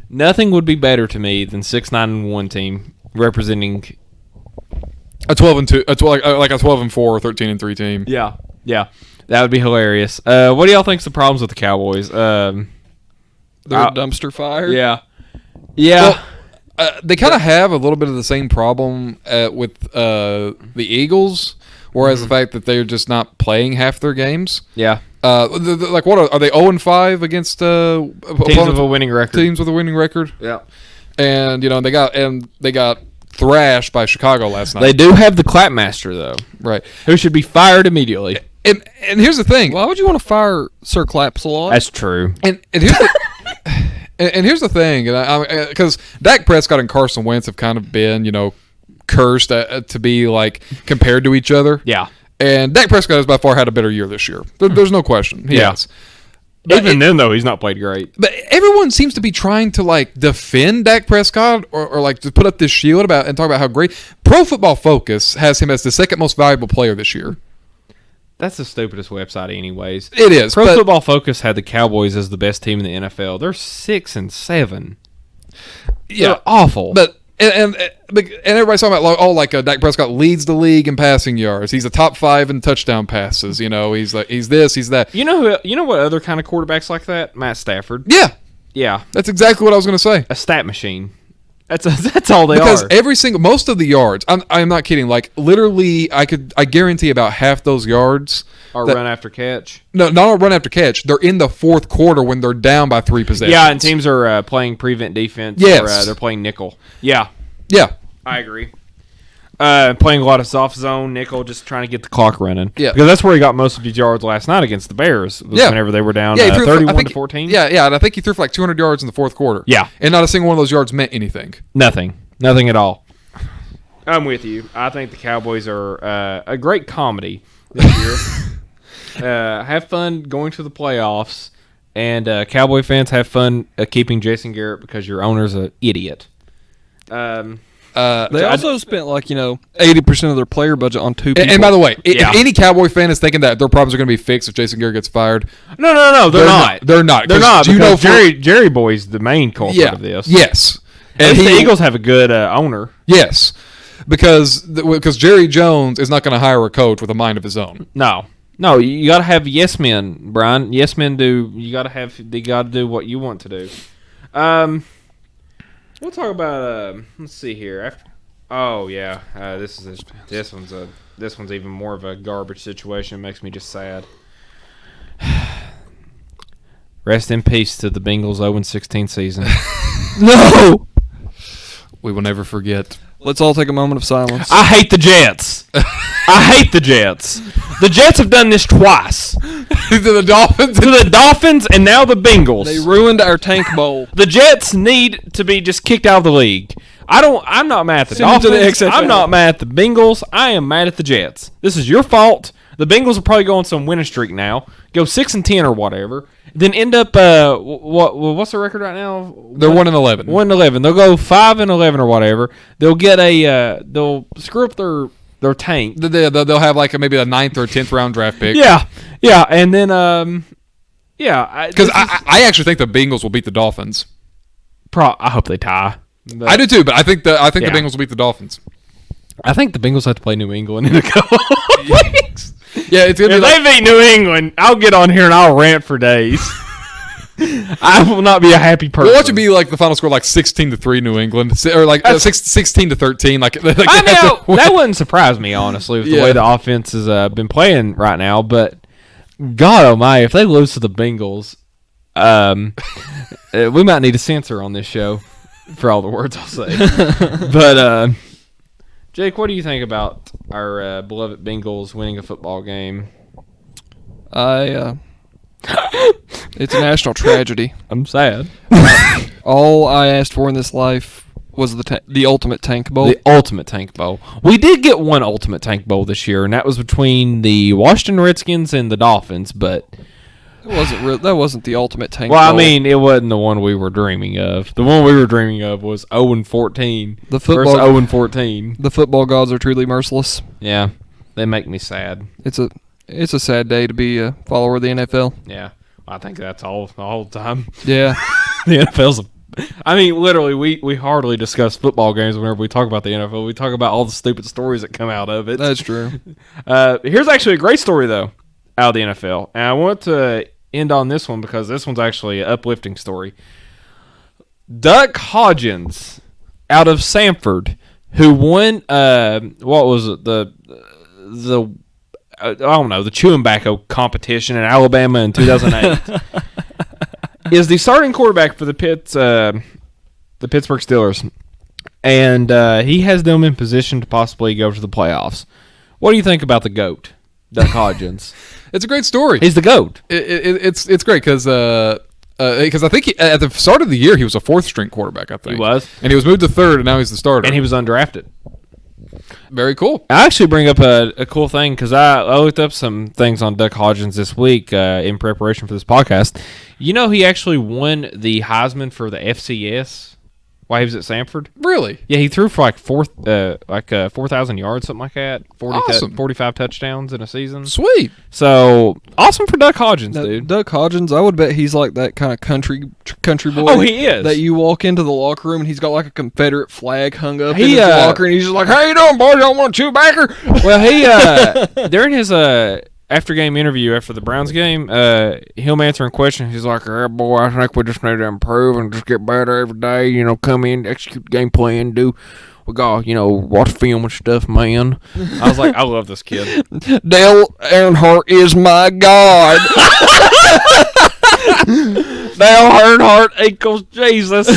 Nothing would be better to me than 6-9-1 team representing A 12-2, like a 12-4 or 13-3 team. Yeah, that would be hilarious. What do y'all think's the problems with the Cowboys? They're a dumpster fire. Yeah. Well, they kind of have a little bit of the same problem with the Eagles, whereas the fact that they're just not playing half their games. Yeah. Like what are they 0-5 against Teams with a winning record. Teams with a winning record. Yeah. And they got thrashed by Chicago last night. They do have the clapmaster though, Right. who should be fired immediately. And here's the thing. Why would you want to fire Sir Claps-a-Lot? That's true. And here's the and here's the thing, and because Dak Prescott and Carson Wentz have kind of been, cursed to be like compared to each other. Yeah. And Dak Prescott has by far had a better year this year. There's no question. He has. Even then though, he's not played great. But everyone seems to be trying to like defend Dak Prescott or like to put up this shield about and talk about how great. Pro Football Focus has him as the second most valuable player this year. That's the stupidest website, anyways. It is. Pro Football Focus had the Cowboys as the best team in the NFL. They're 6-7. Yeah, They're awful. But and everybody's talking about like Dak Prescott leads the league in passing yards. He's a top 5 in touchdown passes. He's like he's this, he's that. You know what other kind of quarterbacks like that? Matt Stafford. Yeah, Yeah, that's exactly what I was going to say. a stat machine. That's all they Because are. most of the yards, I'm not kidding. Like literally, I guarantee about half those yards Or run after catch. No, not a run after catch. They're in the fourth quarter when they're down by 3 possessions. Yeah, and teams are playing prevent defense. Yes. Or, they're playing nickel. Yeah, Yeah. I agree. Playing a lot of soft zone, nickel, just trying to get the clock running. Yeah. Because that's where he got most of his yards last night against the Bears. Was Yeah. Whenever they were down Yeah, he threw 31-14. Yeah, and I think he threw for like 200 yards in the fourth quarter. Yeah. And not a single one of those yards meant anything. Nothing at all. I'm with you. I think the Cowboys are a great comedy this year. Have fun going to the playoffs, and Cowboy fans have fun keeping Jason Garrett because your owner's an idiot. They also spent 80% of their player budget on 2 people. And by the way, Yeah. if any Cowboy fan is thinking that their problems are going to be fixed if Jason Garrett gets fired, No, they're not. They're not. They're not. Do you know Jerry Boy's the main culprit of this. Yes. And the Eagles have a good owner. Yes. Because Jerry Jones is not going to hire a coach with a mind of his own. No, you got to have yes men, Brian. Yes men do. They got to do what you want to do. We'll talk about. Let's see here. This one's even more of a garbage situation. It makes me just sad. Rest in peace to the Bengals 0-16 season. No! We will never forget. Let's all take a moment of silence. I hate the Jets. I hate the Jets. The Jets have done this twice. To the Dolphins. To the Dolphins and now the Bengals. They ruined our tank bowl. The Jets need to be just kicked out of the league. I'm not mad at the Send them to the Dolphins. XFL. I'm not mad at the Bengals. I am mad at the Jets. This is your fault. The Bengals will probably go on some winning streak now. Go 6-10 or whatever. Then end up what's the record right now? They're 1-11. 1-11. They'll go 5-11 or whatever. They'll get they'll screw up their They're tanked. They'll have like maybe a 9th or 10th round draft pick. Yeah, and then Because I actually think the Bengals will beat the Dolphins. I hope they tie. But I do too, but I think the Bengals will beat the Dolphins. I think the Bengals have to play New England in a couple of weeks. Yeah, it's gonna If be they beat New England, I'll get on here and I'll rant for days. I will not be a happy person. Well, watch it be like the final score, like 16-3 New England, or like 16-13. Like I know that wouldn't surprise me honestly with the way the offense has been playing right now. But God Almighty, if they lose to the Bengals, we might need a censor on this show for all the words I'll say. But Jake, what do you think about our beloved Bengals winning a football game? It's a national tragedy. I'm sad. All I asked for in this life was the ultimate tank bowl. The ultimate tank bowl. We did get one ultimate tank bowl this year, and that was between the Washington Redskins and the Dolphins. But that wasn't the ultimate tank bowl. Well, I mean, it wasn't the one we were dreaming of. The one we were dreaming of was 0-14. The football 0-14. The football gods are truly merciless. Yeah, they make me sad. It's a sad day to be a follower of the NFL. Yeah, I think that's all the whole time. Yeah, the NFL's. I mean, literally, we hardly discuss football games whenever we talk about the NFL. We talk about all the stupid stories that come out of it. That's true. Here's actually a great story though out of the NFL, and I want to end on this one because this one's actually an uplifting story. Duck Hodgins out of Samford, who won what was it, the I don't know, the chewing tobacco competition in Alabama in 2008, is the starting quarterback for the Pittsburgh Steelers, and he has them in position to possibly go to the playoffs. What do you think about the GOAT, Duck Hodgins? It's a great story. He's the GOAT. It's great because I think at the start of the year he was a 4th string quarterback. I think He was, and he was moved to 3rd, and now he's the starter. and he was undrafted. Very cool. I actually bring up a cool thing because I looked up some things on Duck Hodgins this week in preparation for this podcast. You know, he actually won the Heisman for the FCS while he was at Samford. Really? Yeah, he threw for like 4,000 yards, something like that. 45 touchdowns in a season. Sweet. So awesome for Duck Hodgins, dude. Duck Hodgins, I would bet he's like that kind of country boy. Oh, he is. That you walk into the locker room and he's got like a Confederate flag hung up in He, his locker, and he's just like, "How you doing, boys? Y'all want to chew backer?" Well, he during his after game interview after the Browns game, him answering questions, he's like, "Hey, boy, I think we just need to improve and just get better every day. You know, come in, execute the game plan, we got, watch film and stuff, man." I was like, I love this kid. Dale Earnhardt is my god. Dale Earnhardt equals Jesus.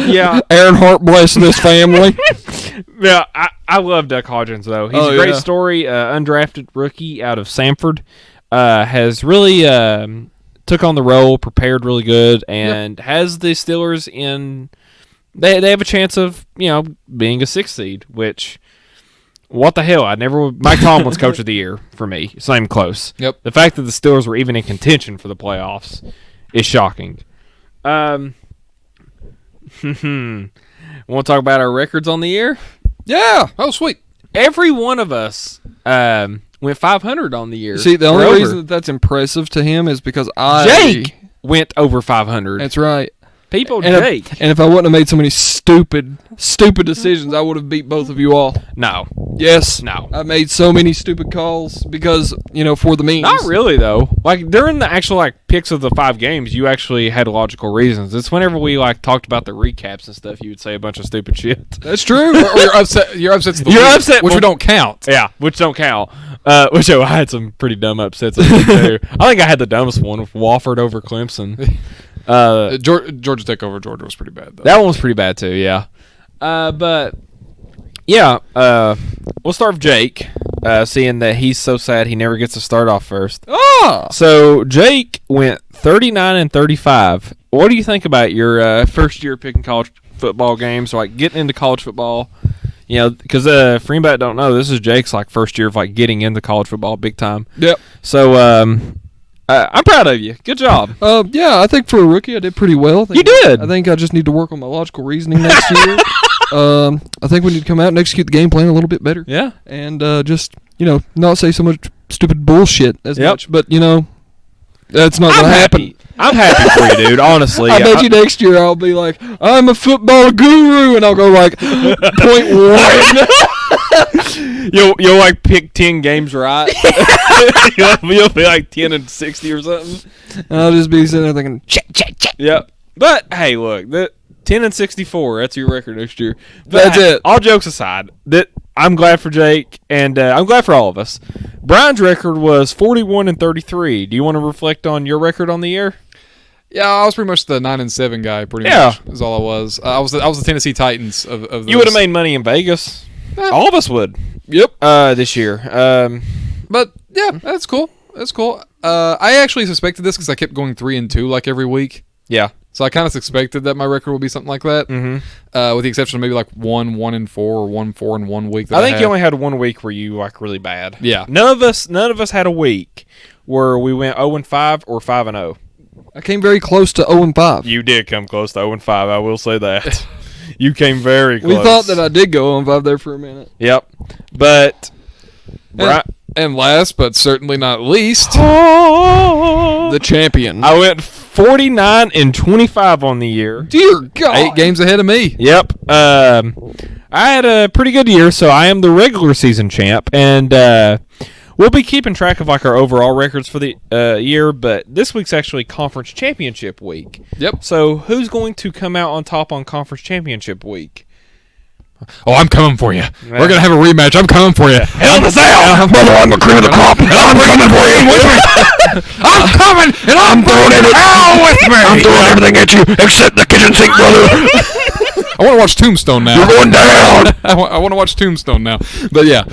Yeah. Earnhardt bless this family. Yeah, I love Duck Hodgins, though. He's a great story. Undrafted rookie out of Samford. Has really took on the role, prepared really good, and has the Steelers in... They have a chance of, being a 6th seed, which... What the hell? Mike Tomlin's coach of the year for me. Same close. Yep. The fact that the Steelers were even in contention for the playoffs is shocking. Want to talk about our records on the year? Yeah. Oh, sweet. Every one of us went 500 on the year. See, the only reason that's impressive to him is because Jake went over 500. That's right. Jake. And if I wouldn't have made so many stupid decisions, I would have beat both of you all. No. Yes. No. I made so many stupid calls because, for the memes. Not really, though. Like, during the actual, picks of the 5 games, you actually had logical reasons. It's whenever we, talked about the recaps and stuff, you would say a bunch of stupid shit. That's true. Or you're upset. You're upset. Which we don't count. Yeah, which don't count. Which I had some pretty dumb upsets too. I think I had the dumbest one with Wofford over Clemson. Georgia Tech over Georgia was pretty bad, though. That one was pretty bad too. Yeah, but yeah, we'll start with Jake. Seeing that he's so sad he never gets to start off first. Ah! So Jake went 39-35. What do you think about your first year picking college football games, or getting into college football? Because for anybody that don't know, this is Jake's first year of getting into college football big time. Yep. So I'm proud of you. Good job. Yeah, I think for a rookie I did pretty well. You did. I think I just need to work on my logical reasoning next year. I think we need to come out and execute the game plan a little bit better. Yeah. And just, not say so much stupid bullshit as Yep. much. But, that's not going to happen. I'm happy for you, dude. Honestly, I bet you next year I'll be like, I'm a football guru, and I'll go like .1. You'll like pick 10 games right. you'll be like 10-60 or something. And I'll just be sitting there thinking, check. Yep. But hey, look, 10-64. That's your record next year. But, That's it. All jokes aside, I'm glad for Jake, and I'm glad for all of us. Brian's record was 41-33. Do you want to reflect on your record on the year? Yeah, I was pretty much the 9-7 guy. Pretty much is all I was. I was the Tennessee Titans of those. You would have made money in Vegas. All of us would. Yep. This year. But yeah, that's cool. That's cool. I actually suspected this because I kept going 3-2 like every week. Yeah. So I kind of expected that my record would be something like that. Mm-hmm. With the exception of maybe like 1-4 or 1-4 week. That I think you only had 1 week where you like really bad. Yeah. None of us had a week where we went 0-5 or 5-0. I came very close to 0-5. You did come close to 0-5. I will say that. You came very close. We thought that I did go 0-5 there for a minute. Yep. But and last but certainly not least, The champion. I went 49-25 on the year. Dear God. 8 games ahead of me. Yep. I had a pretty good year, so I am the regular season champ, and we'll be keeping track of like our overall records for the year. But this week's actually conference championship week. Yep. So who's going to come out on top on conference championship week? Oh, I'm coming for you. We're going to have a rematch. I'm coming for you. Hell in the cell! Brother, I'm the cream of the crop, and I'm coming for you. I'm coming, and I'm throwing it all with me. I'm throwing everything at you except the kitchen sink, brother. I want to watch Tombstone now. You're going down. I want to watch Tombstone now. But yeah.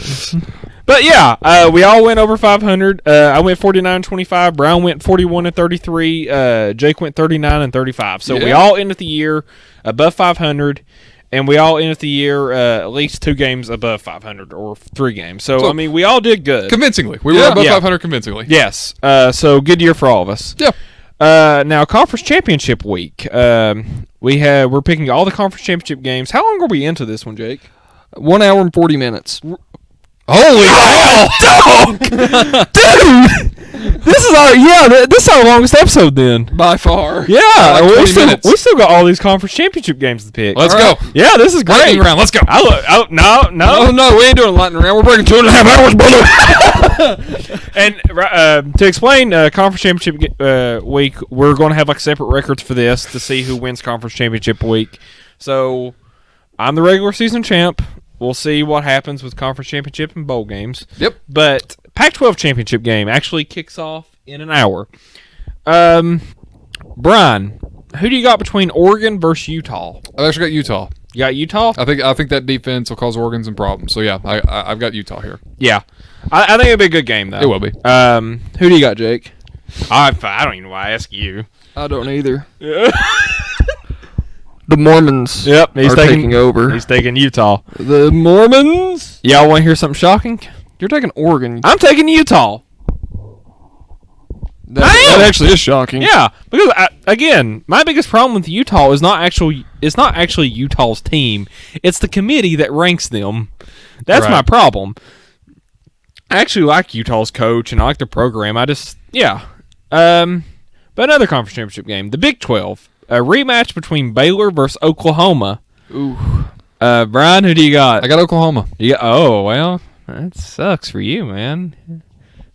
But yeah, we all went over 500. I went 49-25. Brown went 41-33. Jake went 39-35. So we all ended the year above 500. And we all ended the year at least 2 games above 500 or 3 games. So I mean, we all did good. Convincingly. We were above 500 convincingly. Yes. So good year for all of us. Yeah. Now, conference championship week. We're picking all the conference championship games. How long are we into this one, Jake? 1 hour and 40 minutes. Holy hell! Dude! This is our longest episode then. By far. Yeah, Like 20 minutes. we still got all these conference championship games to pick. Let's go. Yeah, this is great. Lightning round. Let's go. No. We ain't doing lightning round. We're breaking 2.5 hours, brother. And to explain conference championship week, we're going to have like separate records for this to see who wins conference championship week. So I'm the regular season champ. We'll see what happens with conference championship and bowl games. Yep. But Pac-12 championship game actually kicks off in an hour. Brian, who do you got between Oregon versus Utah? I've actually got Utah. You got Utah? I think that defense will cause Oregon some problems. So yeah, I've got Utah here. Yeah. I think it'll be a good game, though. It will be. Who do you got, Jake? I don't even know why I ask you. I don't either. The Mormons Yep, are taking over. He's taking Utah. The Mormons? Y'all want to hear something shocking? You're taking Oregon. I'm taking Utah. That actually is shocking. Yeah, because again, my biggest problem with Utah is not actually Utah's team. It's the committee that ranks them. That's Right. my problem. I actually like Utah's coach and I like their program. But another conference championship game, the Big 12, a rematch between Baylor versus Oklahoma. Ooh. Brian, who do you got? I got Oklahoma. Oh well, that sucks for you, man.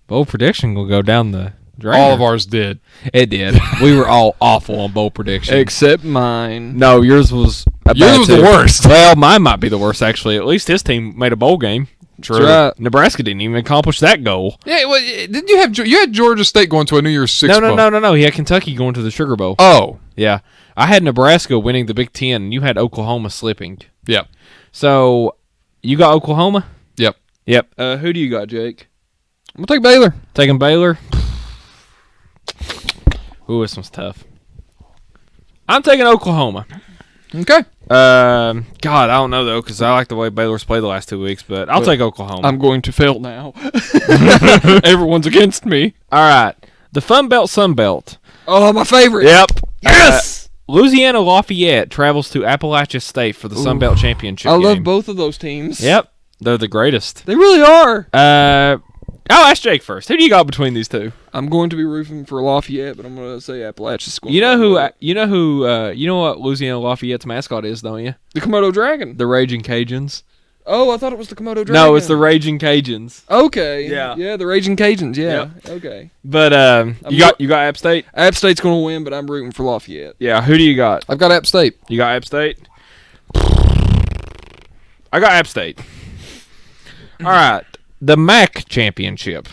Bold prediction will go down the drain. All of ours did. It did. We were all awful on bold prediction. Except mine. No, yours was the worst. Well, mine might be the worst, actually. At least his team made a bowl game. True. Right. Nebraska didn't even accomplish that goal. Yeah, well, didn't you had Georgia State going to a New Year's Six bowl? No. He had Kentucky going to the Sugar Bowl. Oh. Yeah. I had Nebraska winning the Big Ten, and you had Oklahoma slipping. Yep. So, you got Oklahoma? Yep. Yep. Who do you got, Jake? I'm going to take Baylor. Taking Baylor? Ooh, this one's tough. I'm taking Oklahoma. Okay. God, I don't know, though, because I like the way Baylor's played the last 2 weeks, but I'll take Oklahoma. I'm going to fail now. Everyone's against me. All right. The Fun Belt, Sun Belt. Oh, my favorite. Yep. Yes! Louisiana Lafayette travels to Appalachia State for the Sun Belt Championship I game. love both of those teams. Yep, they're the greatest. They really are. I'll ask Jake first. Who do you got between these two? I'm going to be rooting for Lafayette, but I'm going to say Appalachia's going. You know what Louisiana Lafayette's mascot is, don't you? The Komodo Dragon. The Raging Cajuns. Oh, I thought it was the Komodo Dragon. No, it's the Raging Cajuns. Okay. Yeah. Yeah, the Raging Cajuns. Yeah. Okay. But you got App State? App State's going to win, but I'm rooting for Lafayette. Yeah, who do you got? I've got App State. You got App State? I got App State. All right. The MAC Championship.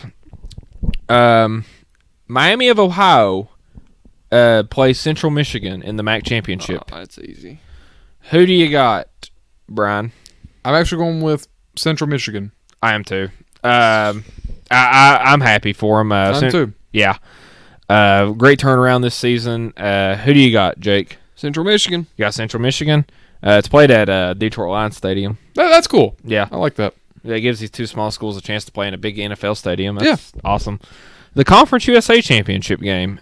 Miami of Ohio plays Central Michigan in the MAC Championship. Oh, that's easy. Who do you got, Brian? I'm actually going with Central Michigan. I am too. I'm happy for him. I'm too. Yeah. Great turnaround this season. Who do you got, Jake? Central Michigan. You got Central Michigan. It's played at Detroit Lions Stadium. That's cool. Yeah. I like that. That gives these two small schools a chance to play in a big NFL stadium. That's awesome. The Conference USA Championship game.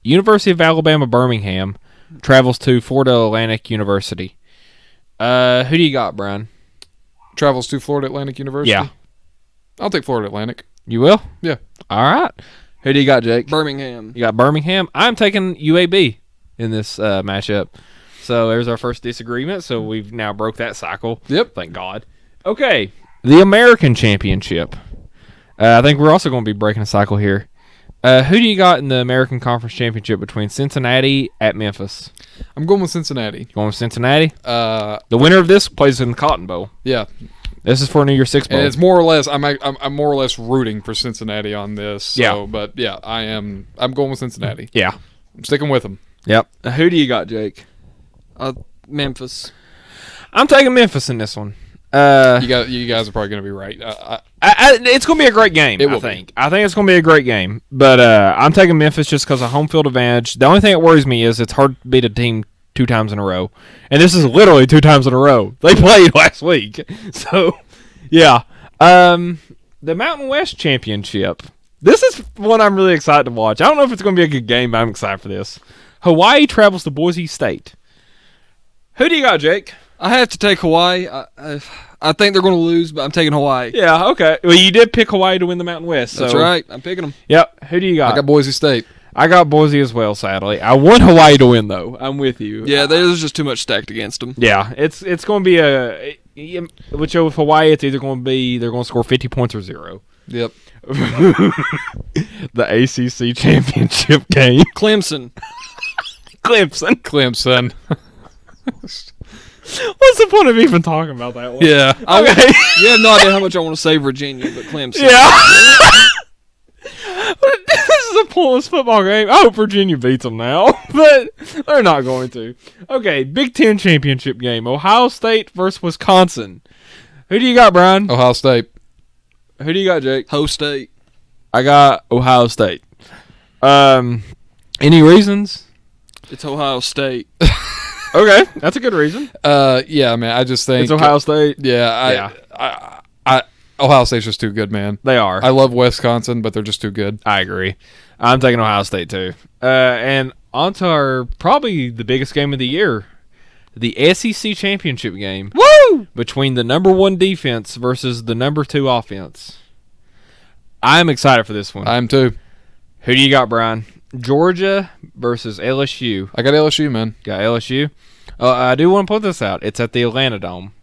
University of Alabama Birmingham travels to Florida Atlantic University. Who do you got, Brian? Travels to Florida Atlantic University? Yeah. I'll take Florida Atlantic. You will? Yeah. All right. Who do you got, Jake? Birmingham. You got Birmingham. I'm taking UAB in this matchup. So there's our first disagreement. So we've now broke that cycle. Yep. Thank God. Okay. The American Championship. I think we're also going to be breaking a cycle here. Who do you got in the American Conference Championship between Cincinnati at Memphis? I'm going with Cincinnati. You going with Cincinnati? The winner of this plays in the Cotton Bowl. Yeah. This is for New Year's Six Bowl. And it's more or less I'm more or less rooting for Cincinnati on this. So, Yeah. But yeah, I'm going with Cincinnati. Yeah. I'm sticking with them. Yep. Who do you got, Jake? Memphis. I'm taking Memphis in this one. You guys are probably going to be right. It's going to be a great game, I think. I think it's going to be a great game. But I'm taking Memphis just because of home field advantage. The only thing that worries me is it's hard to beat a team 2 times in a row. And this is literally 2 times in a row. They played last week. So, yeah. The Mountain West Championship. This is one I'm really excited to watch. I don't know if it's going to be a good game, but I'm excited for this. Hawaii travels to Boise State. Who do you got, Jake? I have to take Hawaii. I think they're going to lose, but I'm taking Hawaii. Yeah, okay. Well, you did pick Hawaii to win the Mountain West. That's so. right. I'm picking them. Yep. Who do you got? I got Boise State. I got Boise as well, sadly. I want Hawaii to win, though. I'm with you. Yeah, there's just too much stacked against them. Yeah, it's going to be which with Hawaii, it's either going to be they're going to score 50 points or 0. Yep. The ACC championship game. Clemson. Clemson. What's the point of even talking about that one? Yeah. Okay. You have no idea how much I want to say Virginia, but Clemson. Yeah. This is a pointless football game. I hope Virginia beats them now, but they're not going to. Okay, Big Ten championship game. Ohio State versus Wisconsin. Who do you got, Brian? Ohio State. Who do you got, Jake? Ho State. I got Ohio State. Any reasons? It's Ohio State. Okay, that's a good reason. Yeah, man. I just think It's Ohio State. Yeah, I Ohio State's just too good, man. They are. I love Wisconsin, but they're just too good. I agree. I'm taking Ohio State too. And on to our probably the biggest game of the year, the SEC championship game. Woo! Between the number 1 defense versus the number 2 offense. I'm excited for this one. I am too. Who do you got, Brian? Georgia versus LSU. I got LSU, man. Got LSU. I do want to put this out. It's at the Atlanta Dome,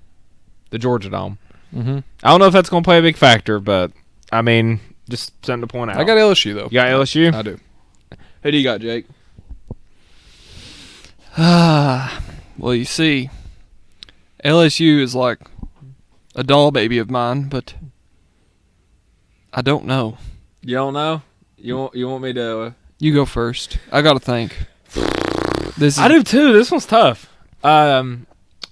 the Georgia Dome. Mm-hmm. I don't know if that's going to play a big factor, but I mean, just something to point out. I got LSU though. You got LSU? I do. Who do you got, Jake? Well, you see, LSU is like a doll baby of mine, but I don't know. You don't know? You want me to? You go first. I got to think. I do too. This one's tough.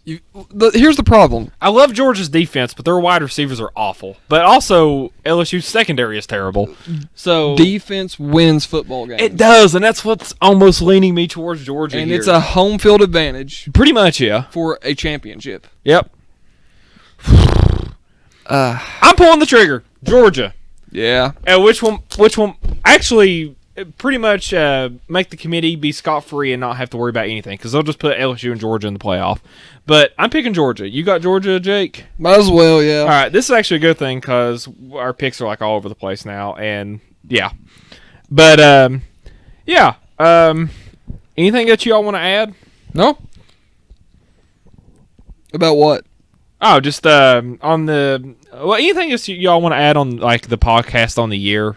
Here's the problem. I love Georgia's defense, but their wide receivers are awful. But also, LSU's secondary is terrible. So Defense wins football games. it does, and that's what's almost leaning me towards Georgia. And here. it's a home field advantage pretty much, yeah. for a championship. Yep. I'm pulling the trigger. Georgia. Yeah. And which one? Actually, pretty much make the committee be scot-free and not have to worry about anything because they'll just put LSU and Georgia in the playoff. But I'm picking Georgia. You got Georgia, Jake? Might as well, yeah. All right, this is actually a good thing because our picks are like all over the place now, and yeah. But yeah. Anything that y'all want to add? No. About what? Oh, just on the anything else y'all want to add on like the podcast on the year?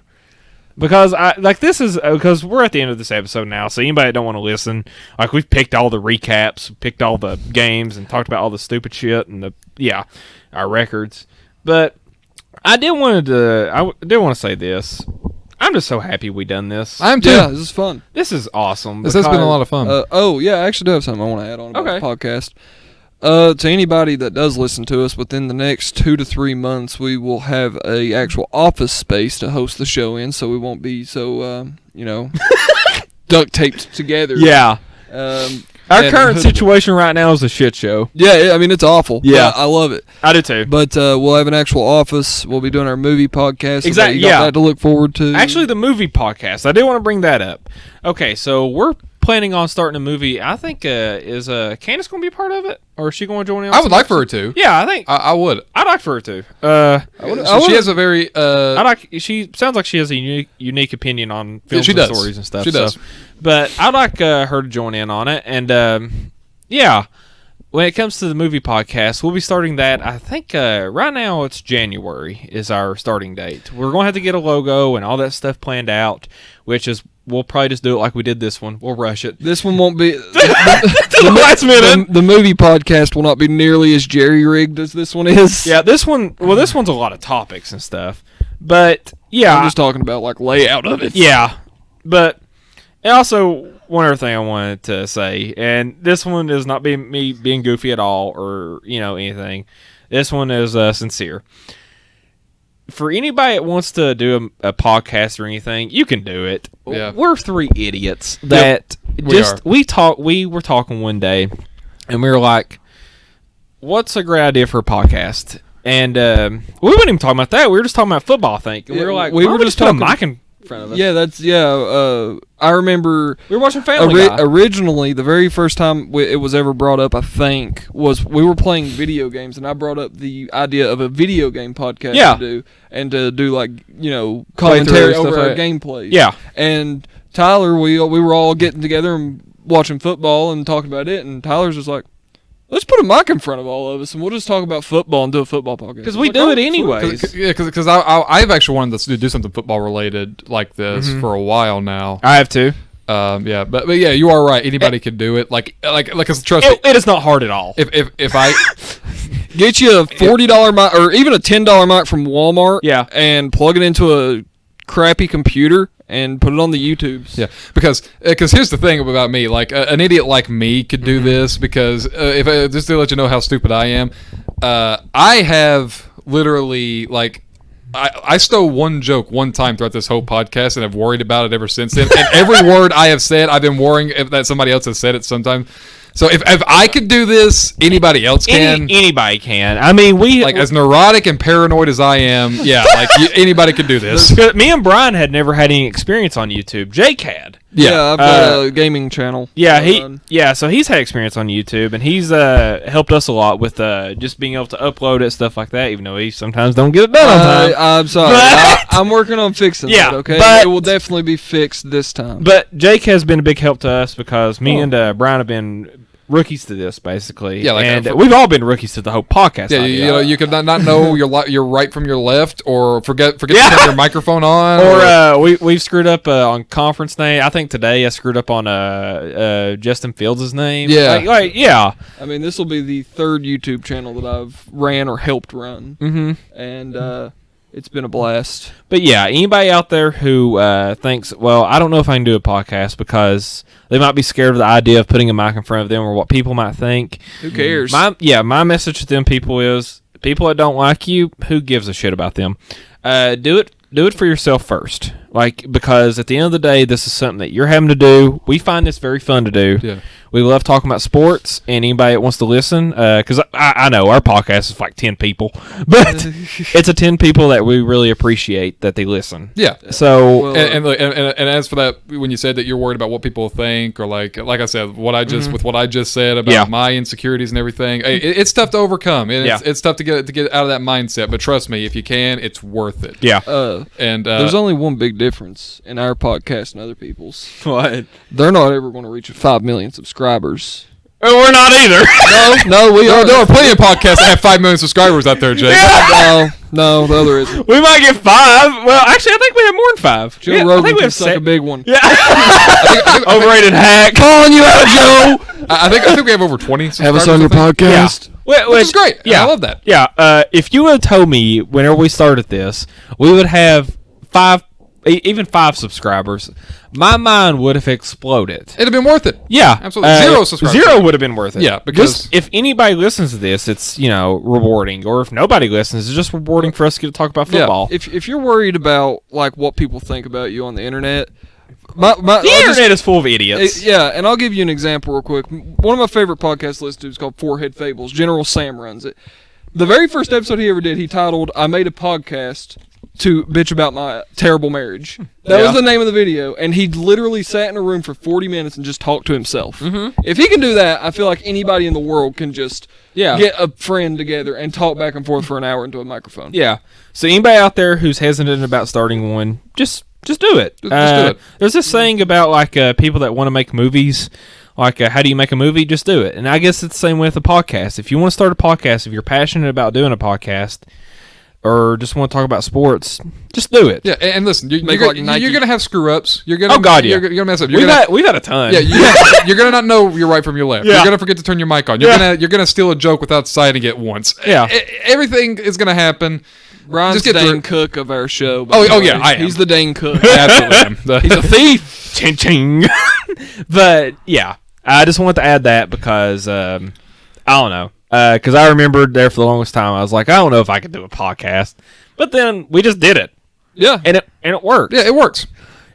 Because because we're at the end of this episode now, so anybody that don't want to listen, like we've picked all the recaps, picked all the games, and talked about all the stupid shit and our records. But I did want to say this. I'm just so happy we done this. I am too. Yeah, this is fun. This is awesome. This has been a lot of fun. Yeah, I actually do have something I want to add on about the podcast. To anybody that does listen to us, within the next 2 to 3 months, we will have a actual office space to host the show in, so we won't be so, duct taped together. Yeah. Our current hooded. situation right now is a shit show. Yeah, I mean, it's awful. Yeah. I love it. I do too. But we'll have an actual office. We'll be doing our movie podcast. So Exactly, you got yeah. that to look forward to. Actually, the movie podcast. I did want to bring that up. Okay, so we're planning on starting a movie. I think is Candace going to be a part of it, or is she going to join in? I would like for her to. Yeah, I think I would. I'd like for her to. She has a very. She sounds like she has a unique opinion on films she and does. stories and stuff. She does. But I'd like her to join in on it, and yeah. When it comes to the movie podcast, we'll be starting that. I think right now it's January is our starting date. We're going to have to get a logo and all that stuff planned out, which is we'll probably just do it like we did this one. We'll rush it. This one won't be... the last minute. The movie podcast will not be nearly as jerry-rigged as this one is. Yeah, this one's a lot of topics and stuff. But, yeah. I'm just talking about, like, layout of it. Yeah. But, and also, one other thing I wanted to say, and this one is not me being goofy at all or, anything. This one is sincere. For anybody that wants to do a podcast or anything, you can do it. Yeah. We're 3 idiots that we were talking one day, and we were like, what's a great idea for a podcast? And we weren't even talking about that. We were just talking about football, I think. And we were like, we why were don't just put a talking- mic in front of us. Yeah, I remember We were watching Family Guy. originally the very first time it was ever brought up, I think, was we were playing video games, and I brought up the idea of a video game podcast to do like commentary stuff over our like that. gameplays. Yeah. And Tyler, we were all getting together and watching football and talking about it, and Tyler's just like, let's put a mic in front of all of us, and we'll just talk about football and do a football podcast. Because we do it anyways. Because I've actually wanted to do something football related like this for a while now. I have to. Yeah, but yeah, you are right. Anybody can do it. Like, 'cause trust me, It is not hard at all. if I Get you a $40 mic or even a $10 mic from Walmart, Yeah. and plug it into a crappy computer and put it on the YouTubes. Yeah, because here's the thing about me. Like an idiot like me could do this because if just to let you know how stupid I am, I have literally like. I stole one joke one time throughout this whole podcast, and I've worried about it ever since then. And every word I have said, I've been worrying that somebody else has said it sometime. So if I could do this, anybody else can. Anybody can. I mean, As neurotic and paranoid as I am, yeah, anybody could do this. Me and Brian had never had any experience on YouTube. Jake had. Yeah, I've got a gaming channel. Yeah, so he's had experience on YouTube, and he's helped us a lot with just being able to upload it, stuff like that, even though he sometimes don't get it done on time. I'm sorry. I'm working on fixing that, okay? but- it will definitely be fixed this time. But Jake has been a big help to us because me and Brian have been rookies to this, basically. Yeah, and we've all been rookies to the whole podcast. Yeah, idea. you could not know your right from your left, or forget to turn your microphone on, Or we've screwed up on conference name. I think today I screwed up on Justin Fields' name. Yeah. Yeah. I mean, this will be the 3rd YouTube channel that I've ran or helped run. Mm-hmm. And it's been a blast. But yeah, anybody out there who thinks, well, I don't know if I can do a podcast because they might be scared of the idea of putting a mic in front of them or what people might think. Who cares? My message to them people is, people that don't like you, who gives a shit about them? Do it for yourself first. Like, because at the end of the day, this is something that you're having to do. We find this very fun to do. Yeah. We love talking about sports, and anybody that wants to listen, because I know our podcast is like 10 people, but it's a 10 people that we really appreciate that they listen. Yeah. So, Well, And as for that, when you said that you're worried about what people think, or like I said, what I just said about my insecurities and everything, it's tough to overcome. It's tough to get out of that mindset. But trust me, if you can, it's worth it. yeah. And there's only one big difference in our podcast and other people's. What? They're not ever going to reach 5 million subscribers. We're not either. No, we are. there are plenty of podcasts that have 5 million subscribers out there, Jake. No, the other isn't. We might get 5. Well, actually, I think we have more than 5. Joe I Rogan think we can have suck a big one. Yeah. Overrated hack. Calling you out, Joe. I think we have over 20 Have subscribers. us on your I think. podcast. Which is great. Yeah, I love that. Yeah. If you would have told me whenever we started this, we would have 5 subscribers, my mind would have exploded. It'd have been worth it. Yeah, Absolutely. 0 subscribers. 0 would have been worth it. Yeah, because- just, if anybody listens to this, it's rewarding. Or if nobody listens, it's just rewarding for us to get to talk about football. If you're worried about like what people think about you on the internet, The internet is full of idiots. and I'll give you an example real quick. One of my favorite podcasts to listen to is called Forehead Fables. General Sam runs it. The very first episode he ever did, he titled "I Made a Podcast to Bitch About My Terrible Marriage." That was the name of the video, and he literally sat in a room for 40 minutes and just talked to himself. Mm-hmm. If he can do that, I feel like anybody in the world can just get a friend together and talk back and forth for an hour into a microphone. Yeah. So anybody out there who's hesitant about starting one, just do it. Just do it. There's this saying about like people that want to make movies. Like, how do you make a movie? Just do it. And I guess it's the same with a podcast. If you want to start a podcast, if you're passionate about doing a podcast, or just want to talk about sports, just do it. Yeah, and listen, you're Like going Nike. to have screw ups. You're gonna, Oh, God, yeah. You're gonna mess up. We've had a ton. Yeah, you're gonna not know your right from your left. Yeah. You're gonna forget to turn your mic on. You're gonna steal a joke without citing it once. Yeah. Everything is gonna happen. Brian's Just get the through Dane it. Cook of our show. Oh, yeah, I am. He's the Dane Cook. Absolutely. He's a thief. Ching ching. But yeah, I just wanted to add that because I don't know. Because I remembered there for the longest time, I was like, I don't know if I could do a podcast. But then we just did it, Yeah. and it worked. Yeah, it works.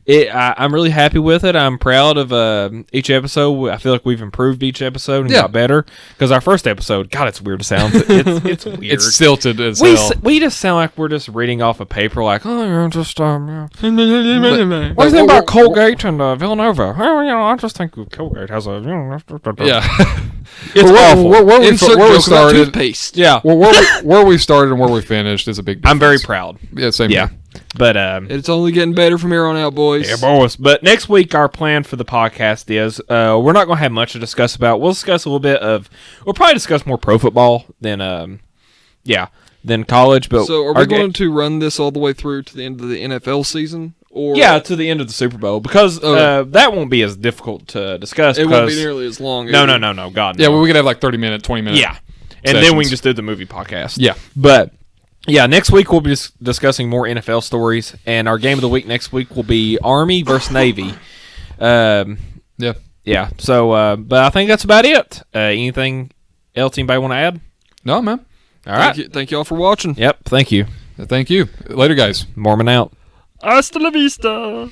I'm really happy with it. I'm proud of each episode. I feel like we've improved each episode and got better. Because our first episode, God, it's weird to sound. It's weird. It's stilted as we hell. we just sound like we're just reading off a paper, like, oh, you're just What do you think about Colgate and Villanova? Well, I just think Colgate has a Yeah. It's awful. Where we started. Toothpaste. Yeah, Where we started and where we finished is a big difference. I'm very proud. Yeah, same Yeah, here. but It's only getting better from here on out, boys. yeah, boys. But next week, our plan for the podcast is we're not going to have much to discuss about. We'll discuss a little bit of. We'll probably discuss more pro football than than college. But So, are we going to run this all the way through to the end of the NFL season? Or Yeah, to the end of the Super Bowl because that won't be as difficult to discuss. it won't be because- nearly as long. No, either. no, God. Yeah, no. well, we could have like 20 minutes. Yeah, and then we sessions. can just do the movie podcast. Yeah. But yeah, next week we'll be discussing more NFL stories, and our game of the week next week will be Army versus Navy. Yeah. Yeah. So, but I think that's about it. Anything else anybody want to add? No, man. All right. Thank you all for watching. Yep. Thank you. Thank you. Later, guys. Mormon out. Hasta la vista.